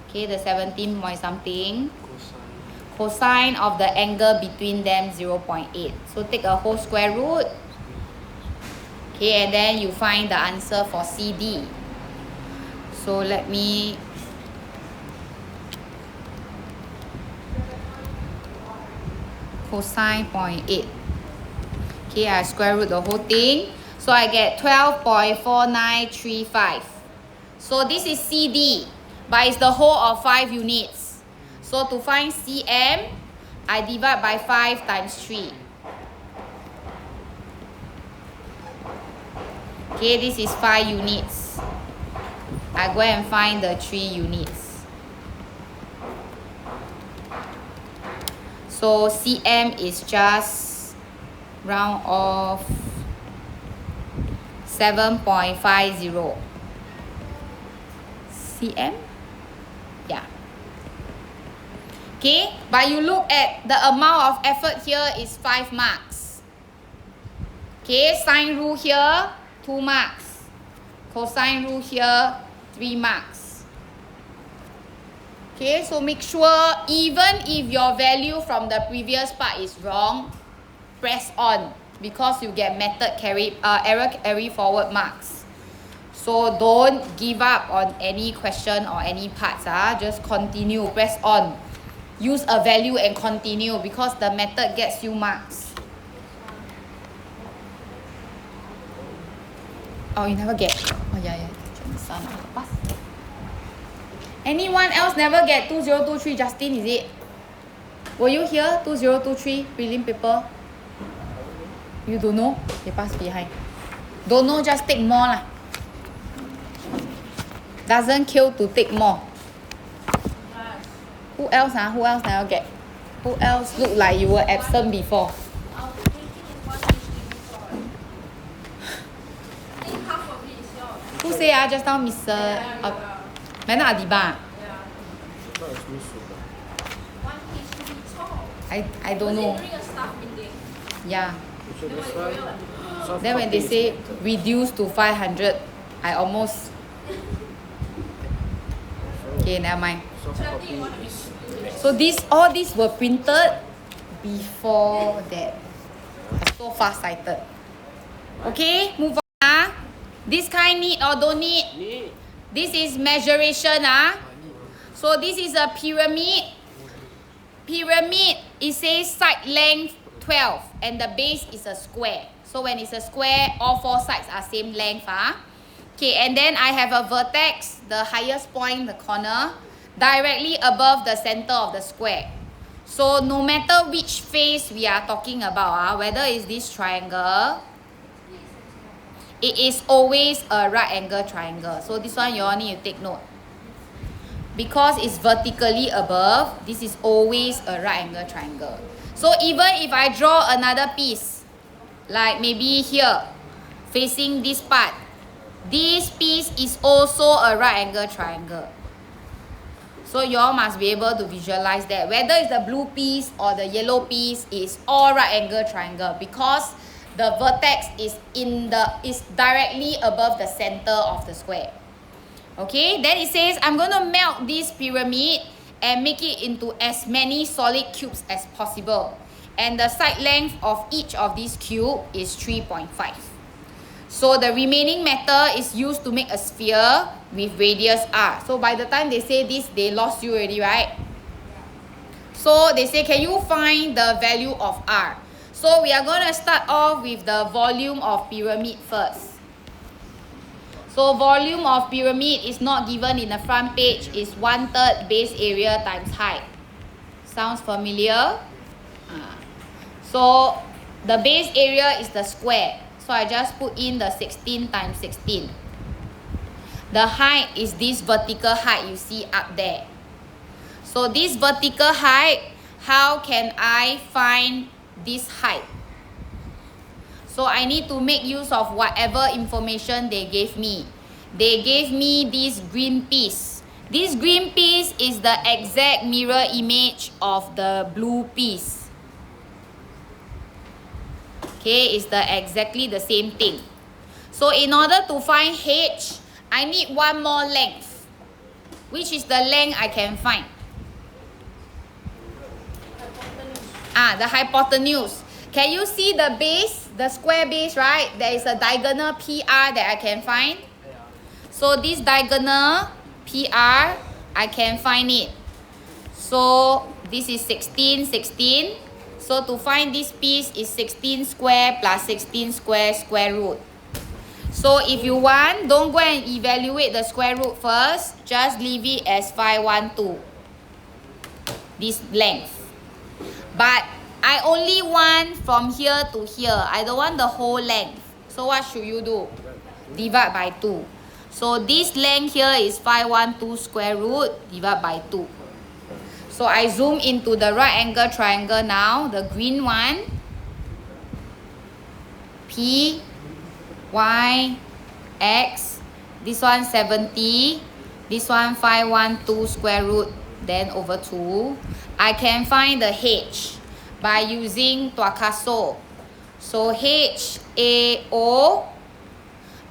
Okay, the 17 point something. Cosine of the angle between them, 0.8. So take a whole square root. Okay, and then you find the answer for CD. So let me cosine 0.8. Okay, I square root the whole thing. So I get 12.4935. So this is CD, but it's the whole of 5 units. So to find CM, I divide by 5 times 3. Okay, this is 5 units. I go and find the 3 units. So CM is just round off 7.50 cm. Yeah. Okay, but you look at the amount of effort here is 5 marks. Okay, sine rule here 2 marks. Cosine rule here 3 marks. Okay, so make sure even if your value from the previous part is wrong, press on because you get method error carry forward marks. So don't give up on any question or any parts. Just continue, press on. Use a value and continue because the method gets you marks. Oh, you never get. Oh, yeah. Pass. Anyone else never get 2023? Justin, is it? Were you here? 2023 prelim paper? You don't know? They pass behind. Don't know, just take more lah. Doesn't kill to take more. Who else? Who else never get? Who else look like you were absent before? Who say just now, Mr. Madam Adiba? I don't know. Yeah. Then when they say reduce to 500, I almost. Okay, never mind. So all these were printed before that. I'm so fast-sighted. Okay, move on. This kind need or don't need? Need. This is measuration. So this is a pyramid. Pyramid, it says side length 12 and the base is a square. So when it's a square, all 4 sides are same length. Okay, and then I have a vertex, the highest point, the corner, directly above the center of the square. So no matter which face we are talking about, whether it's this triangle, it is always a right angle triangle. So this one you all need to take note. Because it's vertically above, this is always a right angle triangle. So even if I draw another piece, like maybe here, facing this part, this piece is also a right angle triangle. So you all must be able to visualize that. Whether it's the blue piece or the yellow piece, is all right angle triangle because the vertex is directly above the center of the square. Okay, then it says I'm going to melt this pyramid and make it into as many solid cubes as possible. And the side length of each of these cubes is 3.5. So the remaining metal is used to make a sphere with radius r. So by the time they say this, they lost you already, right? So they say, can you find the value of r? So we are going to start off with the volume of pyramid first. So volume of pyramid is not given in the front page. It's 1/3 base area times height. Sounds familiar? So the base area is the square. So I just put in the 16 times 16. The height is this vertical height you see up there. So this vertical height, how can I find this height? So I need to make use of whatever information they gave me. They gave me this green piece. This green piece is the exact mirror image of the blue piece. Okay, it's exactly the same thing. So in order to find h, I need one more length. Which is the length I can find? The hypotenuse. Can you see the base, the square base, right? There is a diagonal PR that I can find. So this diagonal PR, I can find it. So this is 16, 16. So to find this piece is 16 square plus 16 square square root. So if you want, don't go and evaluate the square root first. Just leave it as 512. This length. But I only want from here to here. I don't want the whole length. So what should you do? Divide by 2. So this length here is 512 square root, divide by 2. So I zoom into the right angle triangle now, the green one. P, Y, x, this one 70, this one 512 square root, then over 2. I can find the h by using Tuakaso. So h, a, o.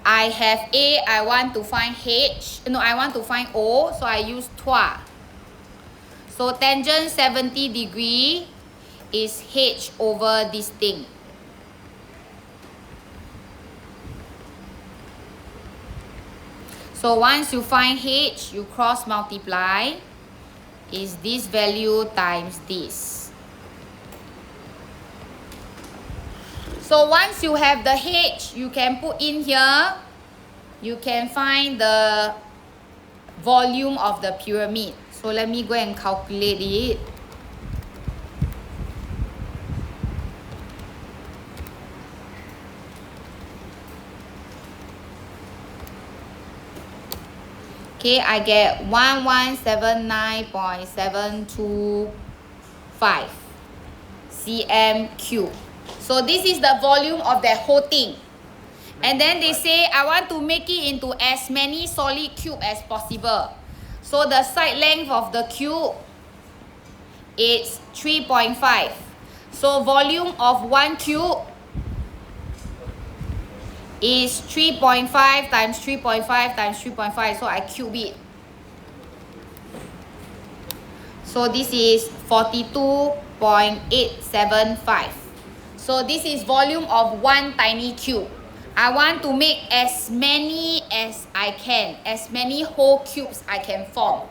I have a, I want to find h. No, I want to find o, so I use Tua. So tangent 70 degree is h over this thing. So once you find h, you cross multiply, is this value times this. So once you have the h, you can put in here, you can find the volume of the pyramid. So let me go and calculate it. Okay, I get 1179.725 cm cube. So this is the volume of the whole thing. And then they say I want to make it into as many solid cube as possible. So the side length of the cube is 3.5. So volume of one cube is 3.5 times 3.5 times 3.5. So I cube it. So this is 42.875. So this is volume of one tiny cube. I want to make as many as I can, as many whole cubes I can form.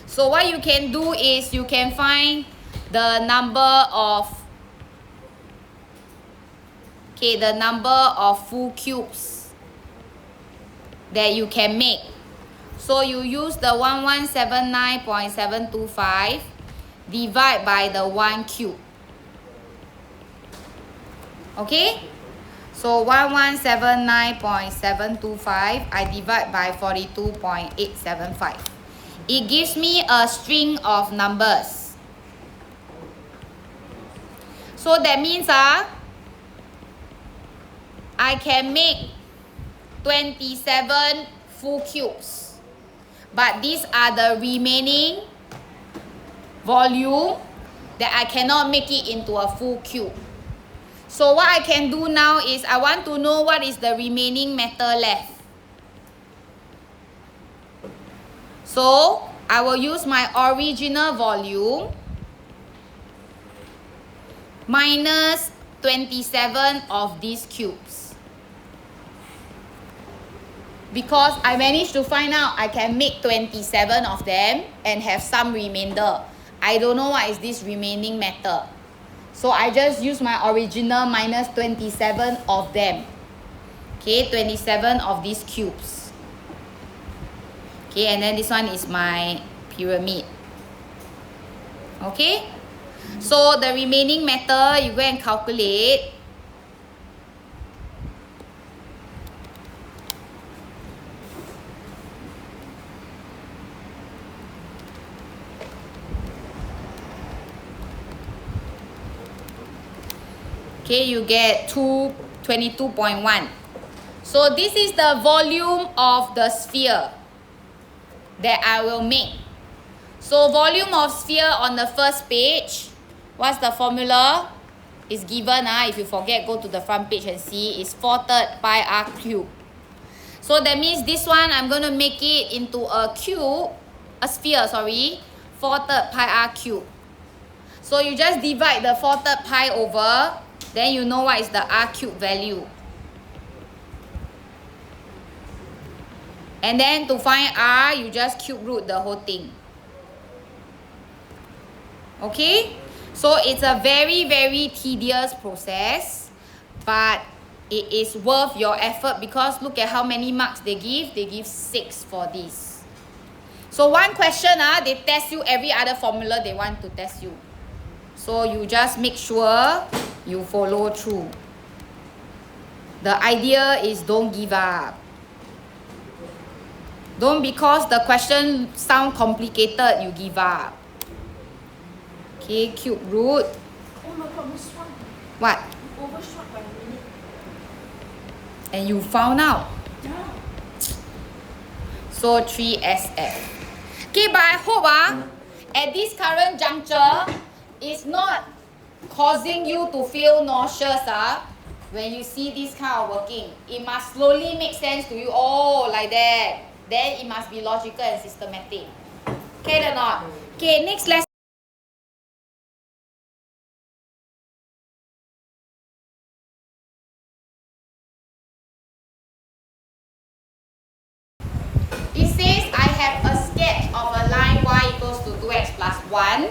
So what you can do is you can find the number of full cubes that you can make. So you use the 1179.725 divide by the 1 cube. Okay? So 1179.725 I divide by 42.875. It gives me a string of numbers. So that means I can make 27 full cubes. But these are the remaining volume that I cannot make it into a full cube. So what I can do now is I want to know what is the remaining matter left. So I will use my original volume minus 27 of these cubes. Because I managed to find out I can make 27 of them and have some remainder. I don't know what is this remaining matter. So I just use my original minus 27 of them. Okay, 27 of these cubes. Okay, and then this one is my pyramid. Okay, so the remaining matter, you go and calculate. Okay, you get 22.1. So this is the volume of the sphere that I will make. So volume of sphere on the first page, what's the formula? It's given. If you forget, go to the front page and see. It's 4/3 pi r cube. So that means this one, I'm going to make it into a cube, a sphere, sorry, 4/3 pi r cube. So you just divide the 4/3 pi over, then you know what is the r cube value. And then to find r, you just cube root the whole thing. Okay? So it's a very, very tedious process, but it is worth your effort because look at how many marks they give. They give 6 for this. So one question, they test you every other formula they want to test you. So you just make sure you follow through. The idea is don't give up. Don't because the question sound complicated, you give up. Okay, cube root. Oh my god, Miss Swan. What? Overshot by a minute. And you found out. Yeah. So 3SF. Okay, but I hope at this current juncture, it's not causing you to feel nauseous when you see this kind of working. It must slowly make sense to you. Oh, like that. Then it must be logical and systematic. Okay or not? Okay, next lesson. It says I have a sketch of a line y equals to 2x plus 1.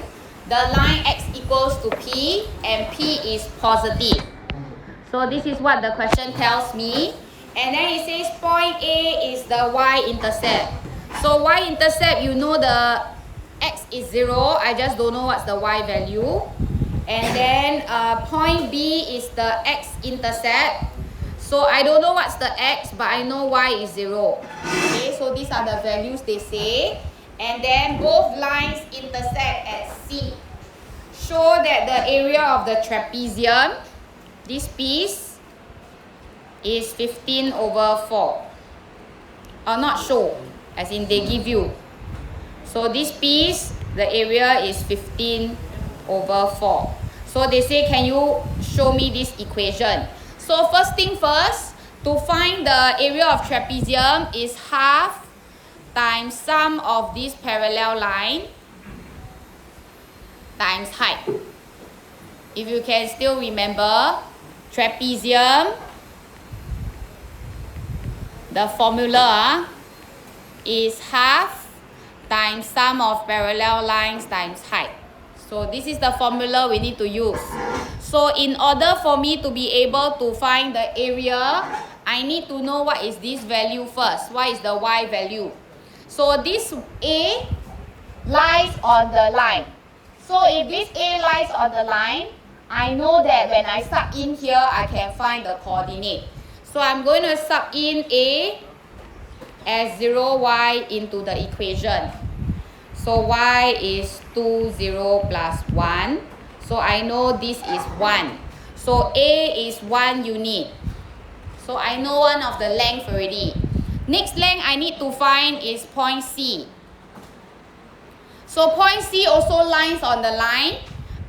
The line x equals to p and p is positive. So this is what the question tells me. And then it says point A is the y-intercept. So y-intercept, you know the x is 0. I just don't know what's the y value. And then point B is the x-intercept. So I don't know what's the x, but I know y is 0. Okay, so these are the values they say. And then both lines intersect at C. Show that the area of the trapezium, this piece, is 15 over 4. Or not show, as in they give you. So this piece, the area is 15 over 4. So they say, can you show me this equation? So first thing first, to find the area of trapezium is half times sum of this parallel line times height. If you can still remember, trapezium, the formula is half times sum of parallel lines times height. So this is the formula we need to use. So in order for me to be able to find the area, I need to know what is this value first. What is the y value? So this A lies on the line. So if this A lies on the line, I know that when I sub in here, I can find the coordinate. So I'm going to sub in A as 0y into the equation. So y is 2, 0 plus 1. So I know this is 1. So A is 1 unit. So I know one of the length already. Next length I need to find is point C. So point C also lines on the line,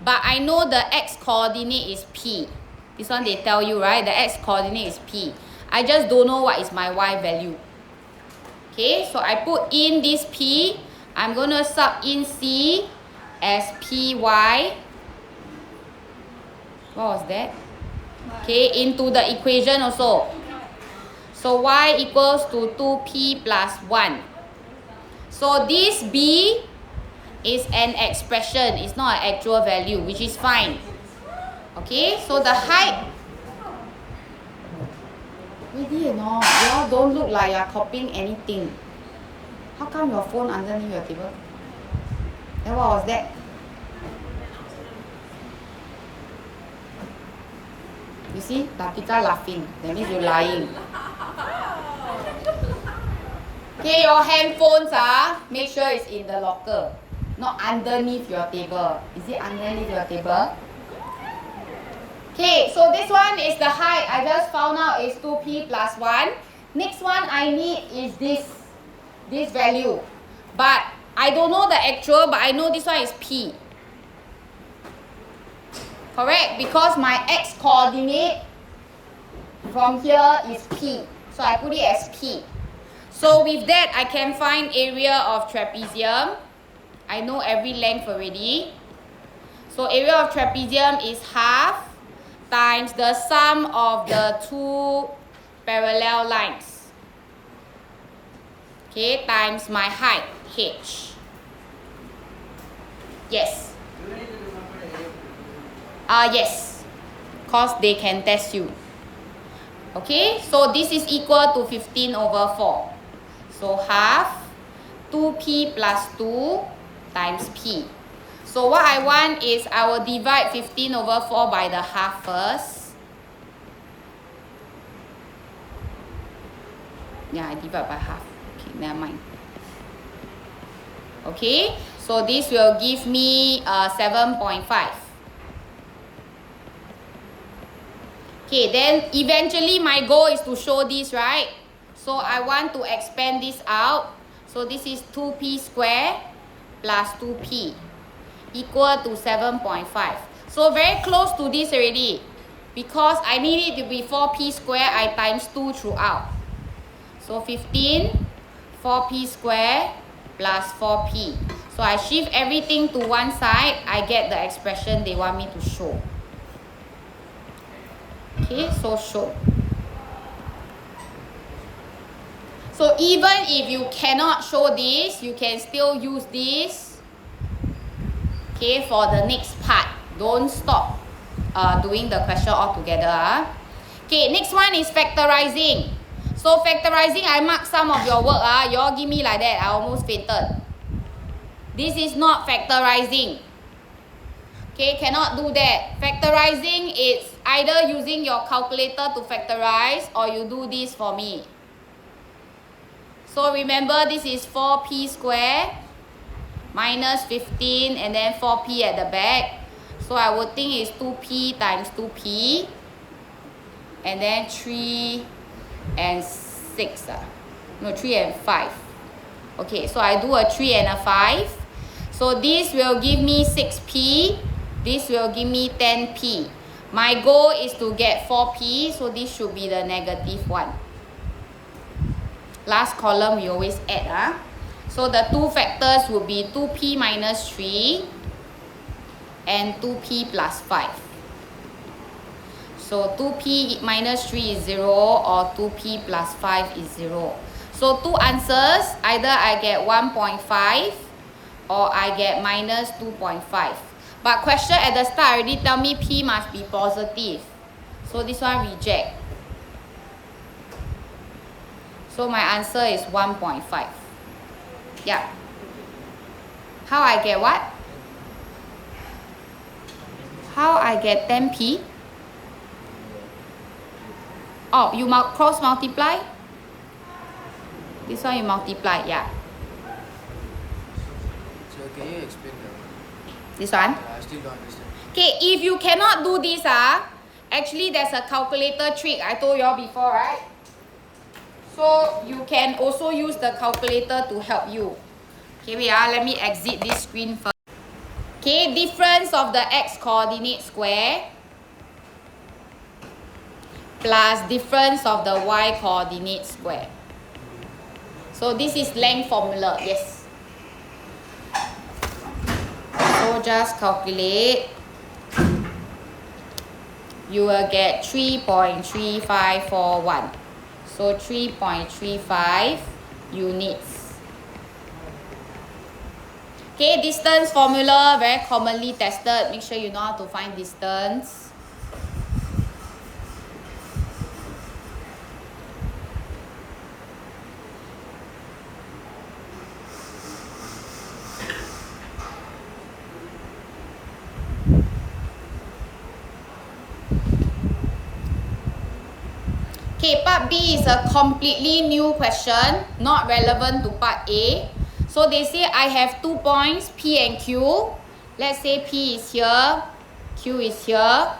but I know the x coordinate is P. This one they tell you, right? The x coordinate is P. I just don't know what is my y value. Okay, so I put in this P. I'm going to sub in C as PY. What was that? Okay, into the equation also. So y equals to 2p plus 1. So this B is an expression. It's not an actual value, which is fine. Okay, so the height. Really or not? Y'all don't look like you're copying anything. How come your phone underneath your table? Then what was that? You see, Latika laughing. That means you're lying. Okay, your handphones make sure it's in the locker, not underneath your table. Is it underneath your table? Okay, so this one is the height. I just found out is 2p plus 1. Next one I need is this value. But I don't know the actual, but I know this one is p. Correct? Because my x coordinate from here is p. So I put it as p. So with that, I can find area of trapezium. I know every length already. So area of trapezium is half times the sum of the two parallel lines. Okay, times my height, h. Yes. Yes. Because they can test you. Okay, so this is equal to 15 over 4. So half 2p plus 2 times p. So what I want is I will divide 15 over 4 by the half first. Yeah, I divide by half. Okay, never mind. Okay, so this will give me 7.5. Okay, then eventually my goal is to show this, right? So I want to expand this out. So this is 2p square plus 2p equal to 7.5. So very close to this already. Because I need it to be 4p square, I times 2 throughout. So 15, 4p square plus 4p. So I shift everything to one side, I get the expression they want me to show. Okay, so show. So even if you cannot show this, you can still use this, okay, for the next part. Don't stop doing the question altogether. Okay, next one is factorizing. So factorizing, I mark some of your work. You all give me like that, I almost fainted. This is not factorizing. Okay, cannot do that. Factorizing is either using your calculator to factorize or you do this for me. So remember, this is 4p square minus 15 and then 4p at the back. So I would think it's 2p times 2p and then 3 and 6. No, 3 and 5. Okay, so I do a 3 and a 5. So this will give me 6p. This will give me 10p. My goal is to get 4p, so this should be the negative one. Last column we always add. So the two factors would be 2p minus 3 and 2p plus 5. So 2p minus 3 is 0 or 2p plus 5 is 0. So two answers, either I get 1.5 or I get minus 2.5. But question at the start already tell me p must be positive. So this one reject. So my answer is 1.5. Yeah. How I get what? How I get 10p? Oh, you cross multiply? This one you multiply, yeah. So can you explain This one? I still don't understand. Okay, if you cannot do this, actually there's a calculator trick I told you all before, right? So you can also use the calculator to help you. Okay, wait, let me exit this screen first. Okay, difference of the x coordinate square plus difference of the y coordinate square. So this is length formula, yes. So just calculate. You will get 3.3541. So 3.35 units. Okay, distance formula, very commonly tested. Make sure you know how to find distance. Okay, part B is a completely new question, not relevant to part A. So they say I have 2 points, P and Q. Let's say P is here, Q is here.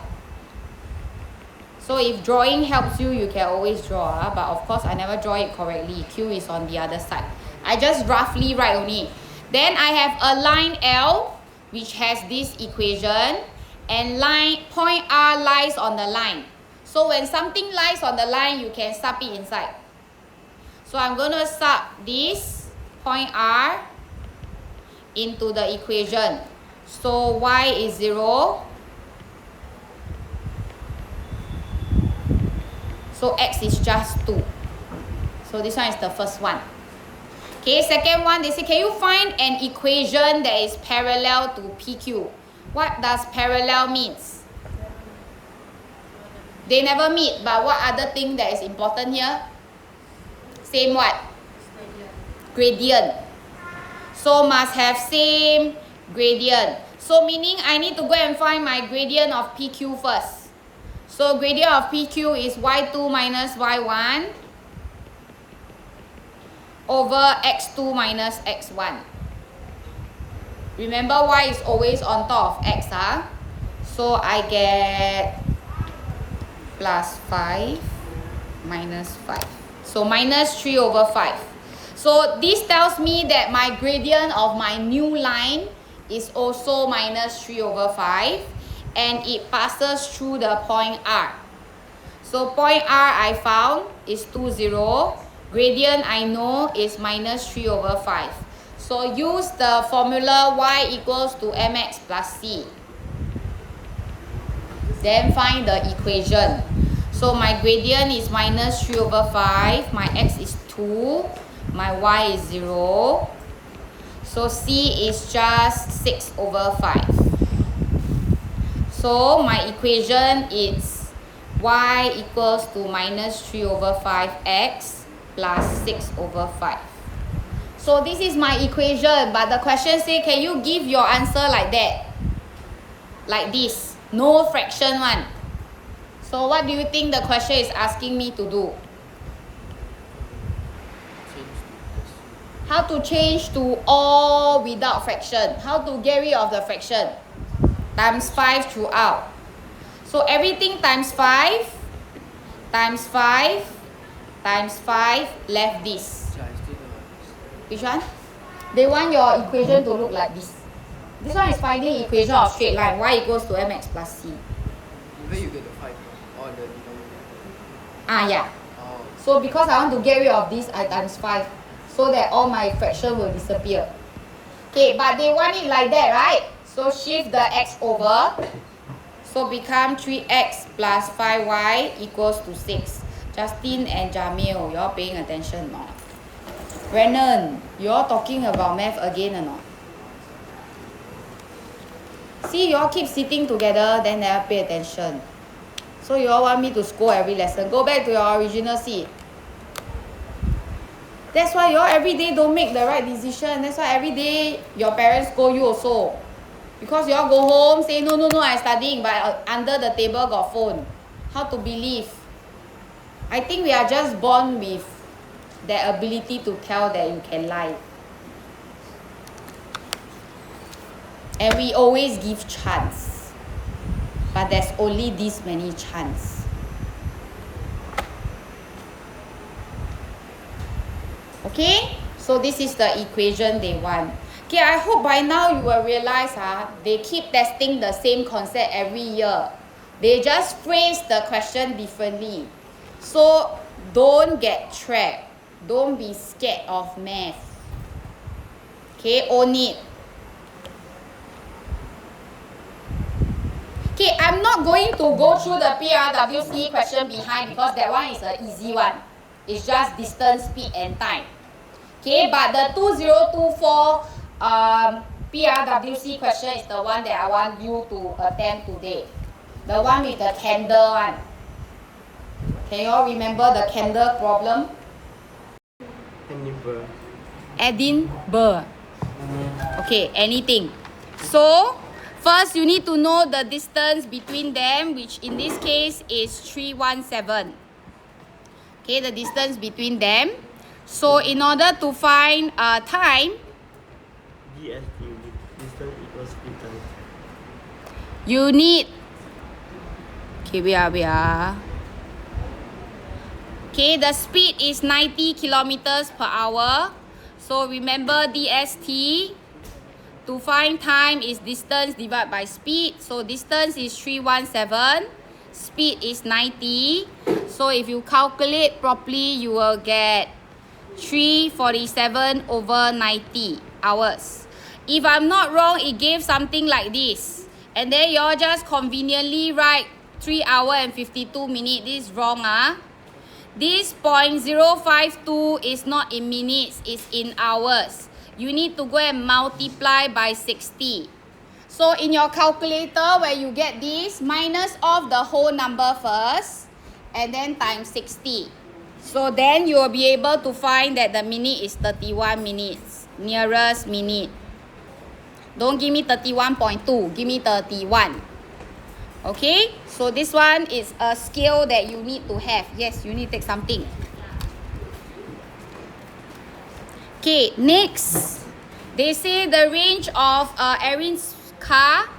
So if drawing helps you, you can always draw. But of course, I never draw it correctly. Q is on the other side. I just roughly write only. Then I have a line L, which has this equation. And point R lies on the line. So when something lies on the line, you can sub it inside. So I'm going to sub this point R into the equation. So y is 0. So x is just 2. So this one is the first one. Okay, second one, they say, can you find an equation that is parallel to PQ? What does parallel means? They never meet, but what other thing that is important here? Same what? Gradient. So must have same gradient. So meaning I need to go and find my gradient of PQ first. So gradient of PQ is y2 minus y1 over x2 minus x1. Remember, y is always on top of x. So I get plus 5 minus 5. So minus 3 over 5. So this tells me that my gradient of my new line is also minus 3 over 5 and it passes through the point R. So point R I found is 2, 0. Gradient I know is minus 3 over 5. So use the formula y equals to mx plus c. Then find the equation. So my gradient is minus 3 over 5. My x is 2. My y is 0. So c is just 6 over 5. So my equation is y equals to minus 3 over 5x plus 6 over 5. So this is my equation, but the question says, can you give your answer like that? Like this, no fraction one. So what do you think the question is asking me to do? How to change to all without fraction? How to get rid of the fraction? Times 5 throughout. So everything times 5, times 5, times 5, left this. Yeah, I still don't understand. Which one? They want your equation to look like this. This one is finding equation of straight line. Y equals to mx plus c. Where you get the 5 from? Or the denominator? Ah, yeah. Oh, So because I want to get rid of this, I times 5. So that all my fraction will disappear. Okay, but they want it like that, right? So shift the x over. So become 3x plus 5y equals to 6. Justin and Jamil, you all paying attention or not? Brennan, you all talking about math again or not? See, you all keep sitting together, then never pay attention. So you all want me to scold every lesson. Go back to your original seat. That's why you all every day don't make the right decision. That's why every day your parents scold you also. Because you all go home, say, no, I'm studying, but under the table got phone. How to believe? I think we are just born with the ability to tell that you can lie. And we always give chance. But there's only this many chance. Okay? So this is the equation they want. Okay, I hope by now you will realize they keep testing the same concept every year. They just phrase the question differently. So don't get trapped. Don't be scared of math. Okay, own it. Okay, I'm not going to go through the PRWC question behind because that one is an easy one. It's just distance, speed, and time. Okay, but the 2024 PRWC question is the one that I want you to attempt today. The one with the candle one. Can you all remember the candle problem? Edinburgh. Okay, anything. So, first you need to know the distance between them, which in this case is 317. Okay, the distance between them. So, in order to find time, DST distance equals speed time. you need, okay, we are. Okay, the speed is 90 kilometers per hour. So remember DST. To find time is distance divided by speed. So distance is 317. Speed is 90. So if you calculate properly, you will get 347 over 90 hours. If I'm not wrong, it gave something like this. And then you all just conveniently write 3 hours and 52 minutes. This is wrong. This 0.052 is not in minutes, it's in hours. You need to go and multiply by 60. So in your calculator, where you get this, minus off the whole number first, and then times 60. So then you will be able to find that the minute is 31 minutes, nearest minute. Don't give me 31.2, give me 31. Okay, so this one is a skill that you need to have. Yes, you need to take something. Okay, next. They say the range of Erin's car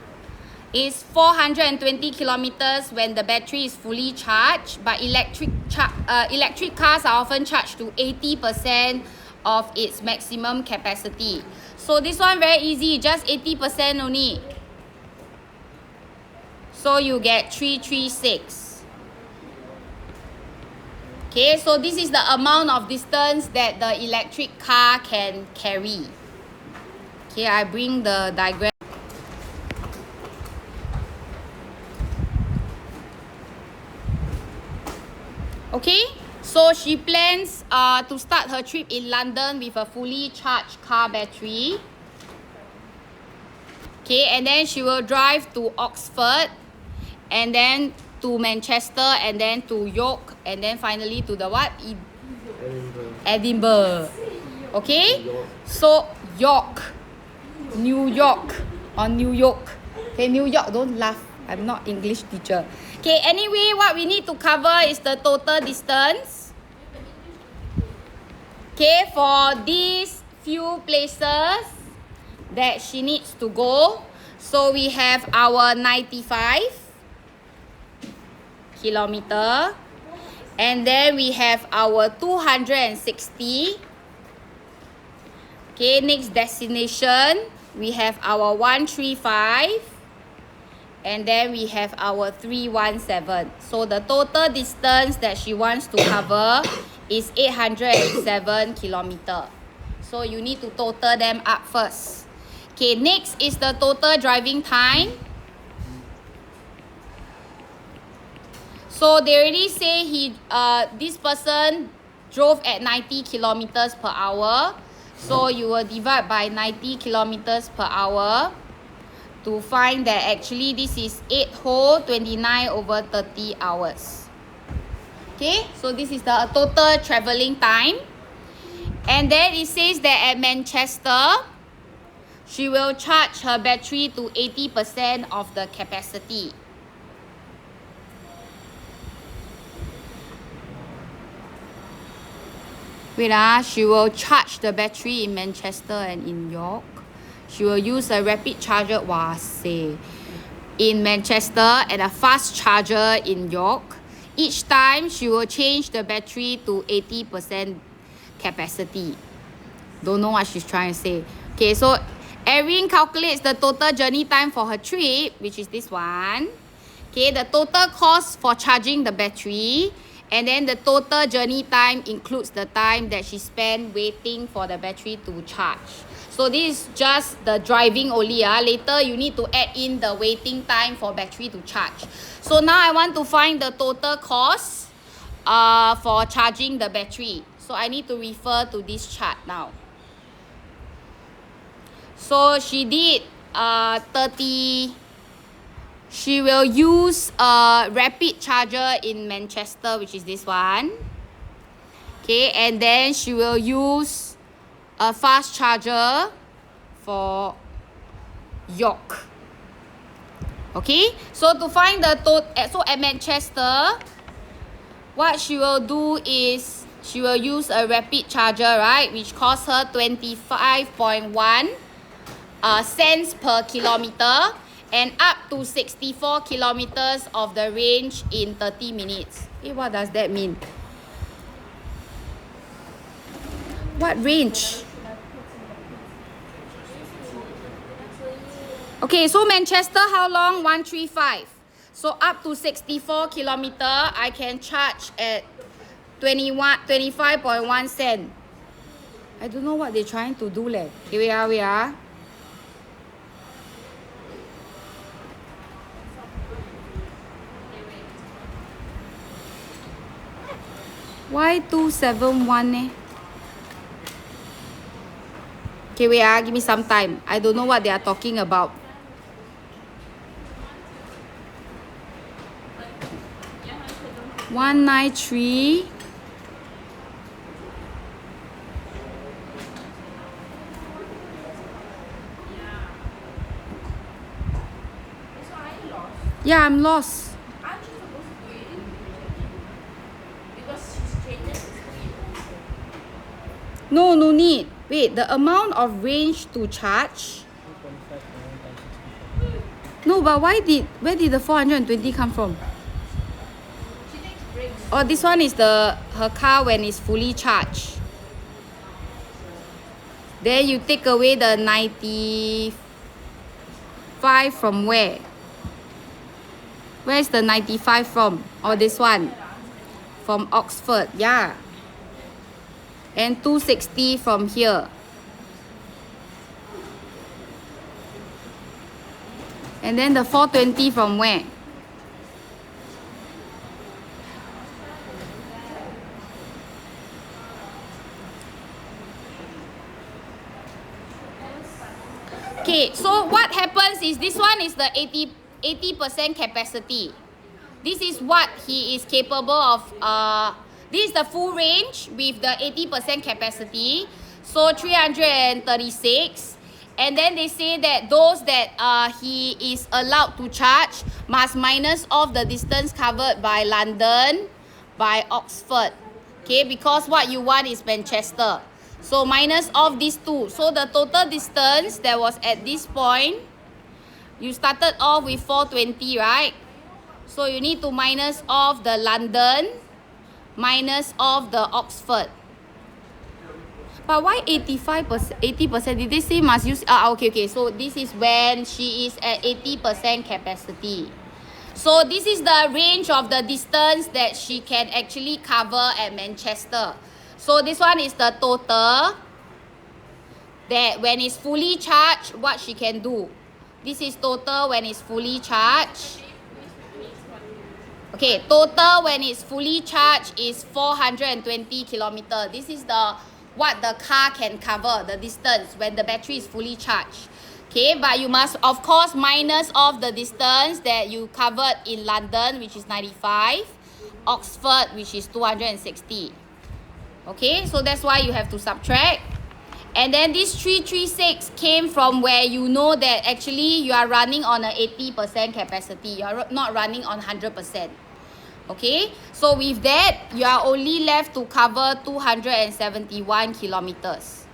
is 420 kilometers when the battery is fully charged, but electric cars are often charged to 80% of its maximum capacity. So this one very easy, just 80% only. So you get 336. Okay, so this is the amount of distance that the electric car can carry. Okay, I bring the diagram. Okay, so she plans to start her trip in London with a fully charged car battery. Okay, and then she will drive to Oxford, and then to Manchester, and then to York, and then finally to the what? Edinburgh. Okay, so York, New York, or New York. Okay, New York, don't laugh. I'm not English teacher. Okay, anyway, what we need to cover is the total distance. Okay, for these few places that she needs to go. So we have our 95 kilometer, and then we have our 260. Okay, next destination, we have our 135, and then we have our 317. So the total distance that she wants to cover is 807 kilometer. So you need to total them up first. Okay, next is the total driving time. So they already say this person drove at 90 kilometers per hour. So you will divide by 90 kilometers per hour to find that actually this is 8 whole 29 over 30 hours. Okay, so this is the total traveling time. And then it says that at Manchester, she will charge her battery to 80% of the capacity. Wait, she will charge the battery in Manchester and in York. She will use a rapid charger, in Manchester and a fast charger in York. Each time, she will change the battery to 80% capacity. Don't know what she's trying to say. Okay, so Erin calculates the total journey time for her trip, which is this one. Okay, the total cost for charging the battery, and then the total journey time includes the time that she spent waiting for the battery to charge. So this is just the driving only. Later, you need to add in the waiting time for battery to charge. So now I want to find the total cost for charging the battery. So I need to refer to this chart now. So she did 30. She will use a rapid charger in Manchester, which is this one. Okay, and then she will use a fast charger for York. Okay, so to find the total, so at Manchester, what she will do is she will use a rapid charger, right, which costs her 25.1 cents per kilometer, and up to 64 kilometers of the range in 30 minutes. Okay, what does that mean? What range? Okay, so Manchester, how long? 135. So up to 64 kilometer, I can charge at 25.1 cent. I don't know what they're trying to do. Here we are. Why 271? Okay, wait, give me some time. I don't know what they are talking about. $193. Yeah, I'm lost. Aren't you supposed to do it? Because she's changed the speed. No need. Wait, the amount of range to charge? No, but where did the 420 come from? She takes breaks. Oh, this one is her car when it's fully charged. Then you take away the 95 from where? Where's the 95 from? Or this one? From Oxford, yeah. And 260 from here. And then the 420 from where? Okay, so what happens is this one is the 80% capacity. This is what he is capable of. This is the full range with the 80% capacity. So 336. And then they say that those that he is allowed to charge must minus off the distance covered by London, by Oxford. Okay, because what you want is Manchester. So minus off these two. So the total distance that was at this point, you started off with 420, right? So you need to minus off the London, minus off the Oxford. But why 85%, 80%? Did they say must use? Okay. So this is when she is at 80% capacity. So this is the range of the distance that she can actually cover at Manchester. So this one is the total that when it's fully charged, what she can do. This is total when it's fully charged. Okay, total when it's fully charged is 420 kilometers. This is the what the car can cover, the distance when the battery is fully charged. Okay, but you must of course minus off the distance that you covered in London, which is 95, Oxford, which is 260. Okay, so that's why you have to subtract. And then this 336 came from where you know that actually you are running on a 80% capacity. You are not running on 100%. Okay, so with that, you are only left to cover 271 kilometers.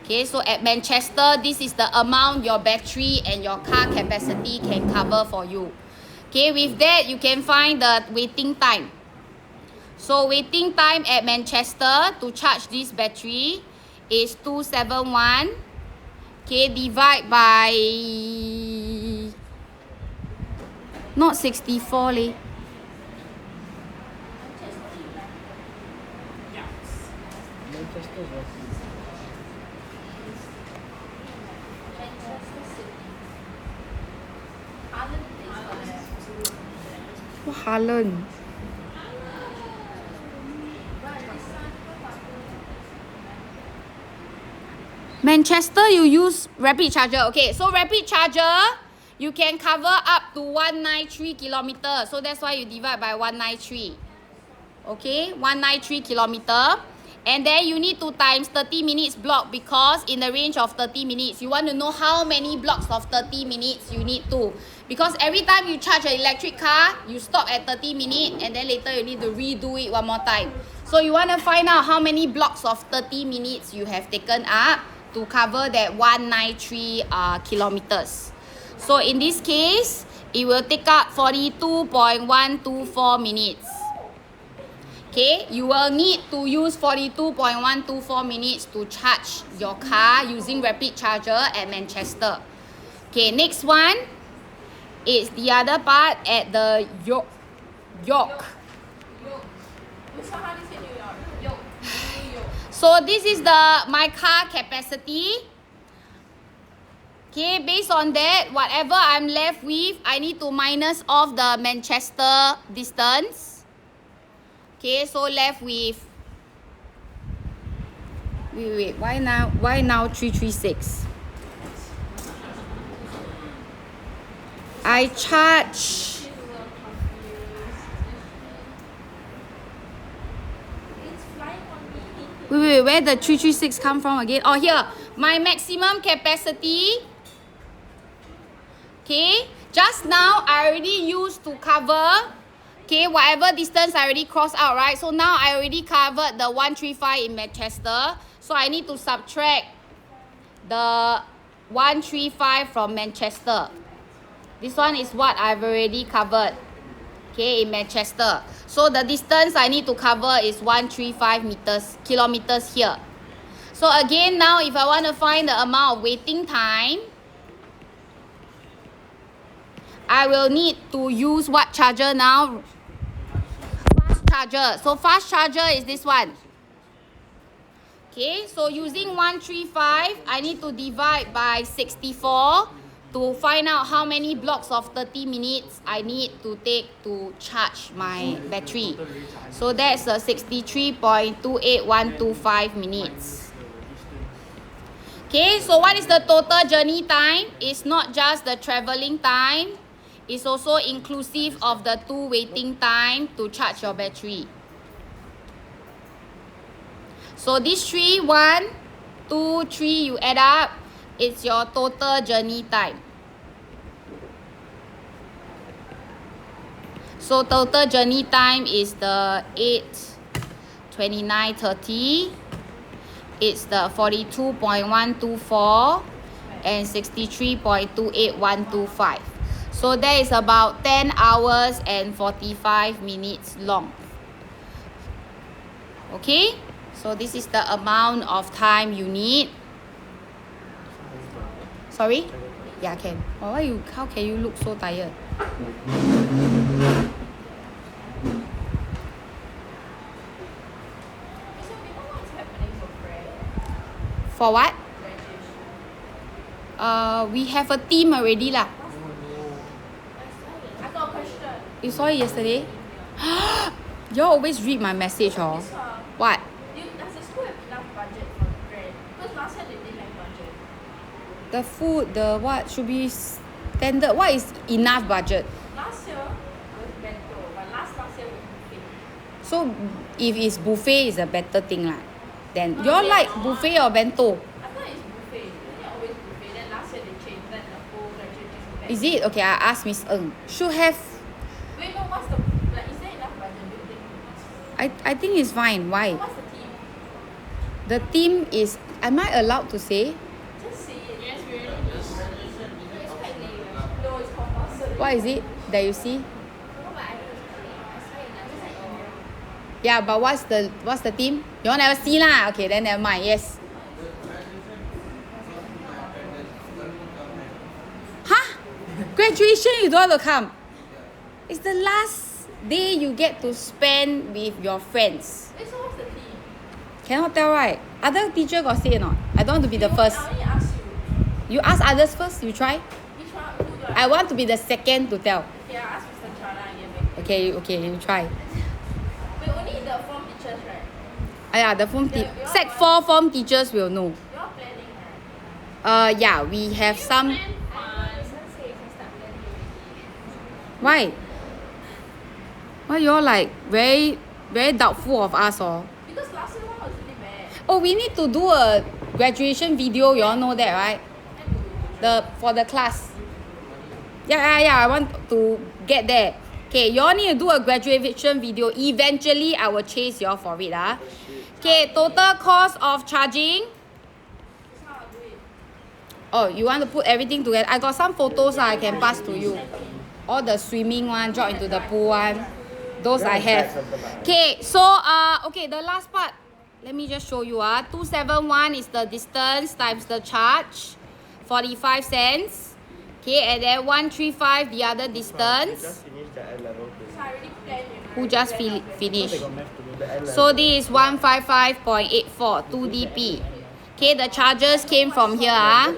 Okay, so at Manchester, this is the amount your battery and your car capacity can cover for you. Okay, with that, you can find the waiting time. So waiting time at Manchester to charge this battery is 271. Okay, divide by not 64 leh. Oh, Harlan. Manchester, you use rapid charger. Okay, so rapid charger, you can cover up to 193 kilometers. So that's why you divide by 193. Okay, 193 kilometers. And then you need to times 30 minutes block because in the range of 30 minutes, you want to know how many blocks of 30 minutes you need to. Because every time you charge an electric car, you stop at 30 minutes and then later you need to redo it one more time. So you want to find out how many blocks of 30 minutes you have taken up to cover that 193 kilometers. So in this case, it will take up 42.124 minutes. Okay, you will need to use 42.124 minutes to charge your car using rapid charger at Manchester. Okay, next one is the other part at the York. So this is my car capacity. Okay, based on that, whatever I'm left with, I need to minus off the Manchester distance. Okay, so left with wait, why now 336? I charge wait, where the 336 come from again? Oh, here, my maximum capacity. Okay, just now I already used to cover, okay, whatever distance I already crossed out, right? So now I already covered the 135 in Manchester. So I need to subtract the 135 from Manchester. This one is what I've already covered, okay, in Manchester. So the distance I need to cover is 135 kilometers here. So again, now if I want to find the amount of waiting time, I will need to use what charger now? Fast charger. So fast charger is this one. Okay, so using 135, I need to divide by 64 to find out how many blocks of 30 minutes I need to take to charge my battery. So that's 63.28125 minutes. Okay, so what is the total journey time? It's not just the traveling time. It's also inclusive of the 2 waiting time to charge your battery. So these 3, 1, 2, 3, you add up, it's your total journey time. So total journey time is the 8:29:30. It's the 42.124 and 63.28125. So that is about 10 hours and 45 minutes long. Okay? So this is the amount of time you need. Sorry? Yeah, can. Oh, how can you look so tired? For what? We have a team already lah. I got a question. You saw it yesterday? You always read my message, oh. What? Does the school have enough budget for grad? Because last year they didn't have budget. The food, the what should be standard. What is enough budget? Last year was bento, but last year was buffet. So if it's buffet, is a better thing lah. Then you all like buffet or bento? I thought it's buffet. They always buffet. Then last year they changed. Then the whole graduate is Is it? Okay, I ask Miss Ng. Should have. Wait, no. What's the is there enough budget? Do you think? I think it's fine. Why? What's the team? The theme is. Am I allowed to say? Just say it. Yes, really. It's quite lame. No, it's compulsory. What is it that you see? No, but I know it's quite lame. I saw it. I was like, oh. Yeah, but what's the theme? You all never see lah. Okay, then never mind. Yes. Huh? Graduation, you don't want to come? It's the last day you get to spend with your friends. Wait, so what's the team? Cannot tell, right? Other teacher got say or not? I don't want to be the first. I only ask you. You ask others first. You try. Which one? Who do I I want to be the second to tell. Okay, I ask Mr. Chana and get back. Okay, you try. Wait, only the form teachers, right? Yeah, the Sec 4 form teachers will know. You all planning, right? Yeah, we have some. Why? Why you all like very doubtful of us or? Because last year one was really bad. Oh, we need to do a graduation video. You all know that, right? For the class. Yeah. I want to get there. Okay, you all need to do a graduation video. Eventually, I will chase you all for it. Okay, total cost of charging. That's how I'll do it. Oh, you want to put everything together? I got some photos I can pass to you. All the swimming one, drop into the pool one. Those I have. Okay, so okay, the last part. Let me just show you. 271 is the distance times the charge. 45 cents. Okay, and then 135 the other distance. Just finished the N-level quiz. So I already planned with my Who just They finished. got math to do the N-level. So this is 155.84 2 dp. Okay, the charges came from here.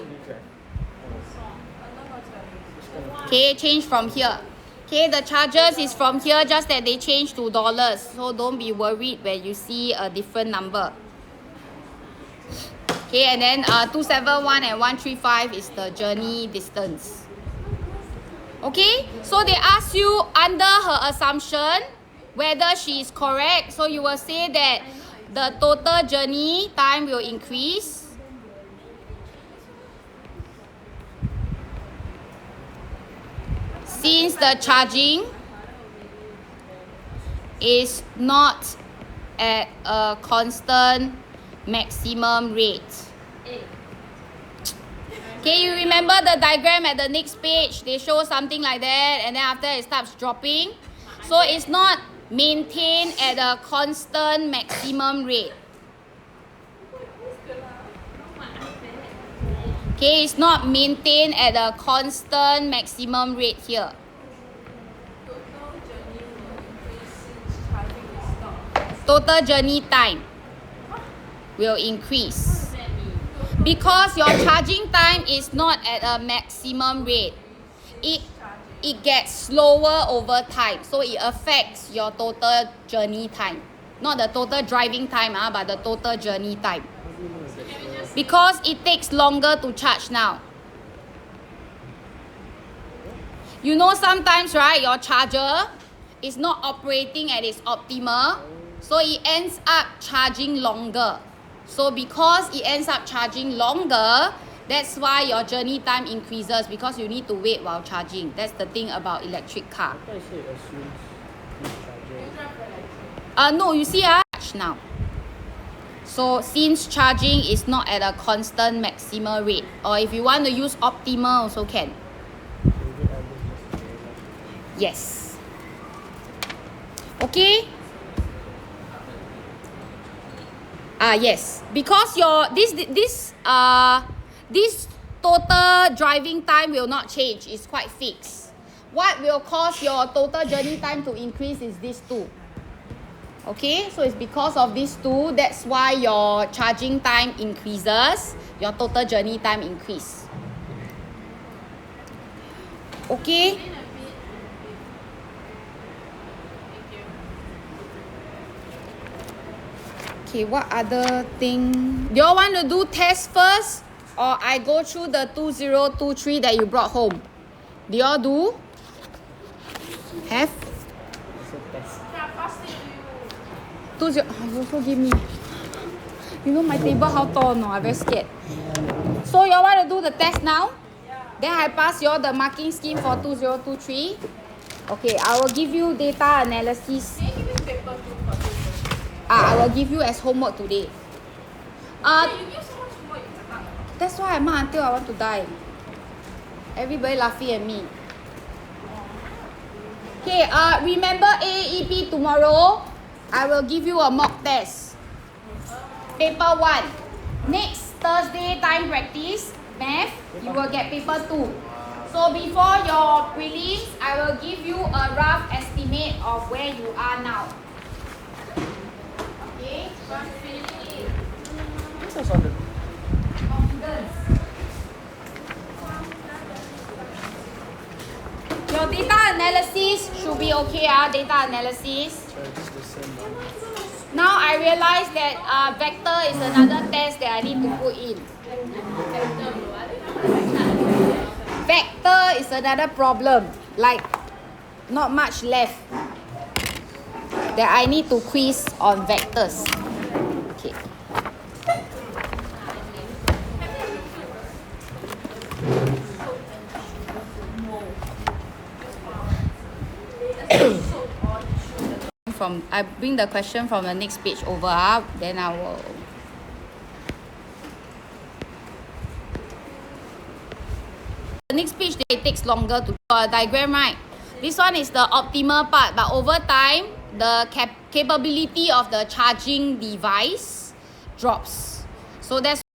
Okay, change from here. Okay, the charges is from here, just that they changed to dollars. So don't be worried when you see a different number. Okay, and then 271 and 135 is the journey distance. Okay, so they ask you under her assumption whether she is correct. So you will say that the total journey time will increase. Since the charging is not at a constant maximum rate. Okay, you remember the diagram at the next page? They show something like that and then after it starts dropping. So it's not maintained at a constant maximum rate. Okay, it's not maintained at a constant maximum rate here. Total journey time will increase because your charging time is not at a maximum rate. It gets slower over time, so it affects your total journey time, not the total driving time, but the total journey time, because it takes longer to charge now. You know, sometimes, right, your charger is not operating at its optimal, so it ends up charging longer. So because it ends up charging longer, that's why your journey time increases, because you need to wait while charging. That's the thing about electric car. I say it assumes this charger. No, you see, charge now. So since charging is not at a constant maximum rate, or if you want to use optimal also can. Yes. Okay. Yes, because your this total driving time will not change. It's quite fixed. What will cause your total journey time to increase is these two. Okay, so it's because of these two. That's why your charging time increases, your total journey time increase. Okay. Okay, what other thing? Do you all want to do test first, or I go through the 2023 that you brought home? Do you all do? Have? It's a test. 20. You also give me. You know my table how tall, no? I very scared. So you all want to do the test now? Then I pass you all the marking scheme for 2023. Okay, I will give you data analysis. I will give you as homework today. That's why I mark until I want to die. Everybody laughing at me. Okay, remember AEP tomorrow? I will give you a mock test. Paper 1. Next Thursday, time practice, math, you will get paper 2. So before your prelims, I will give you a rough estimate of where you are now. Okay? This is on the Confidence. Your data analysis should be okay, data analysis. this the same one. Now I realize that vector is another test that I need to put in. Vector is another problem, like not much left that I need to quiz on vectors. Okay. I bring the question from the next page over, then I will. The next page, it takes longer to draw a diagram, right? This one is the optimal part, but over time, the capability of the charging device drops. So that's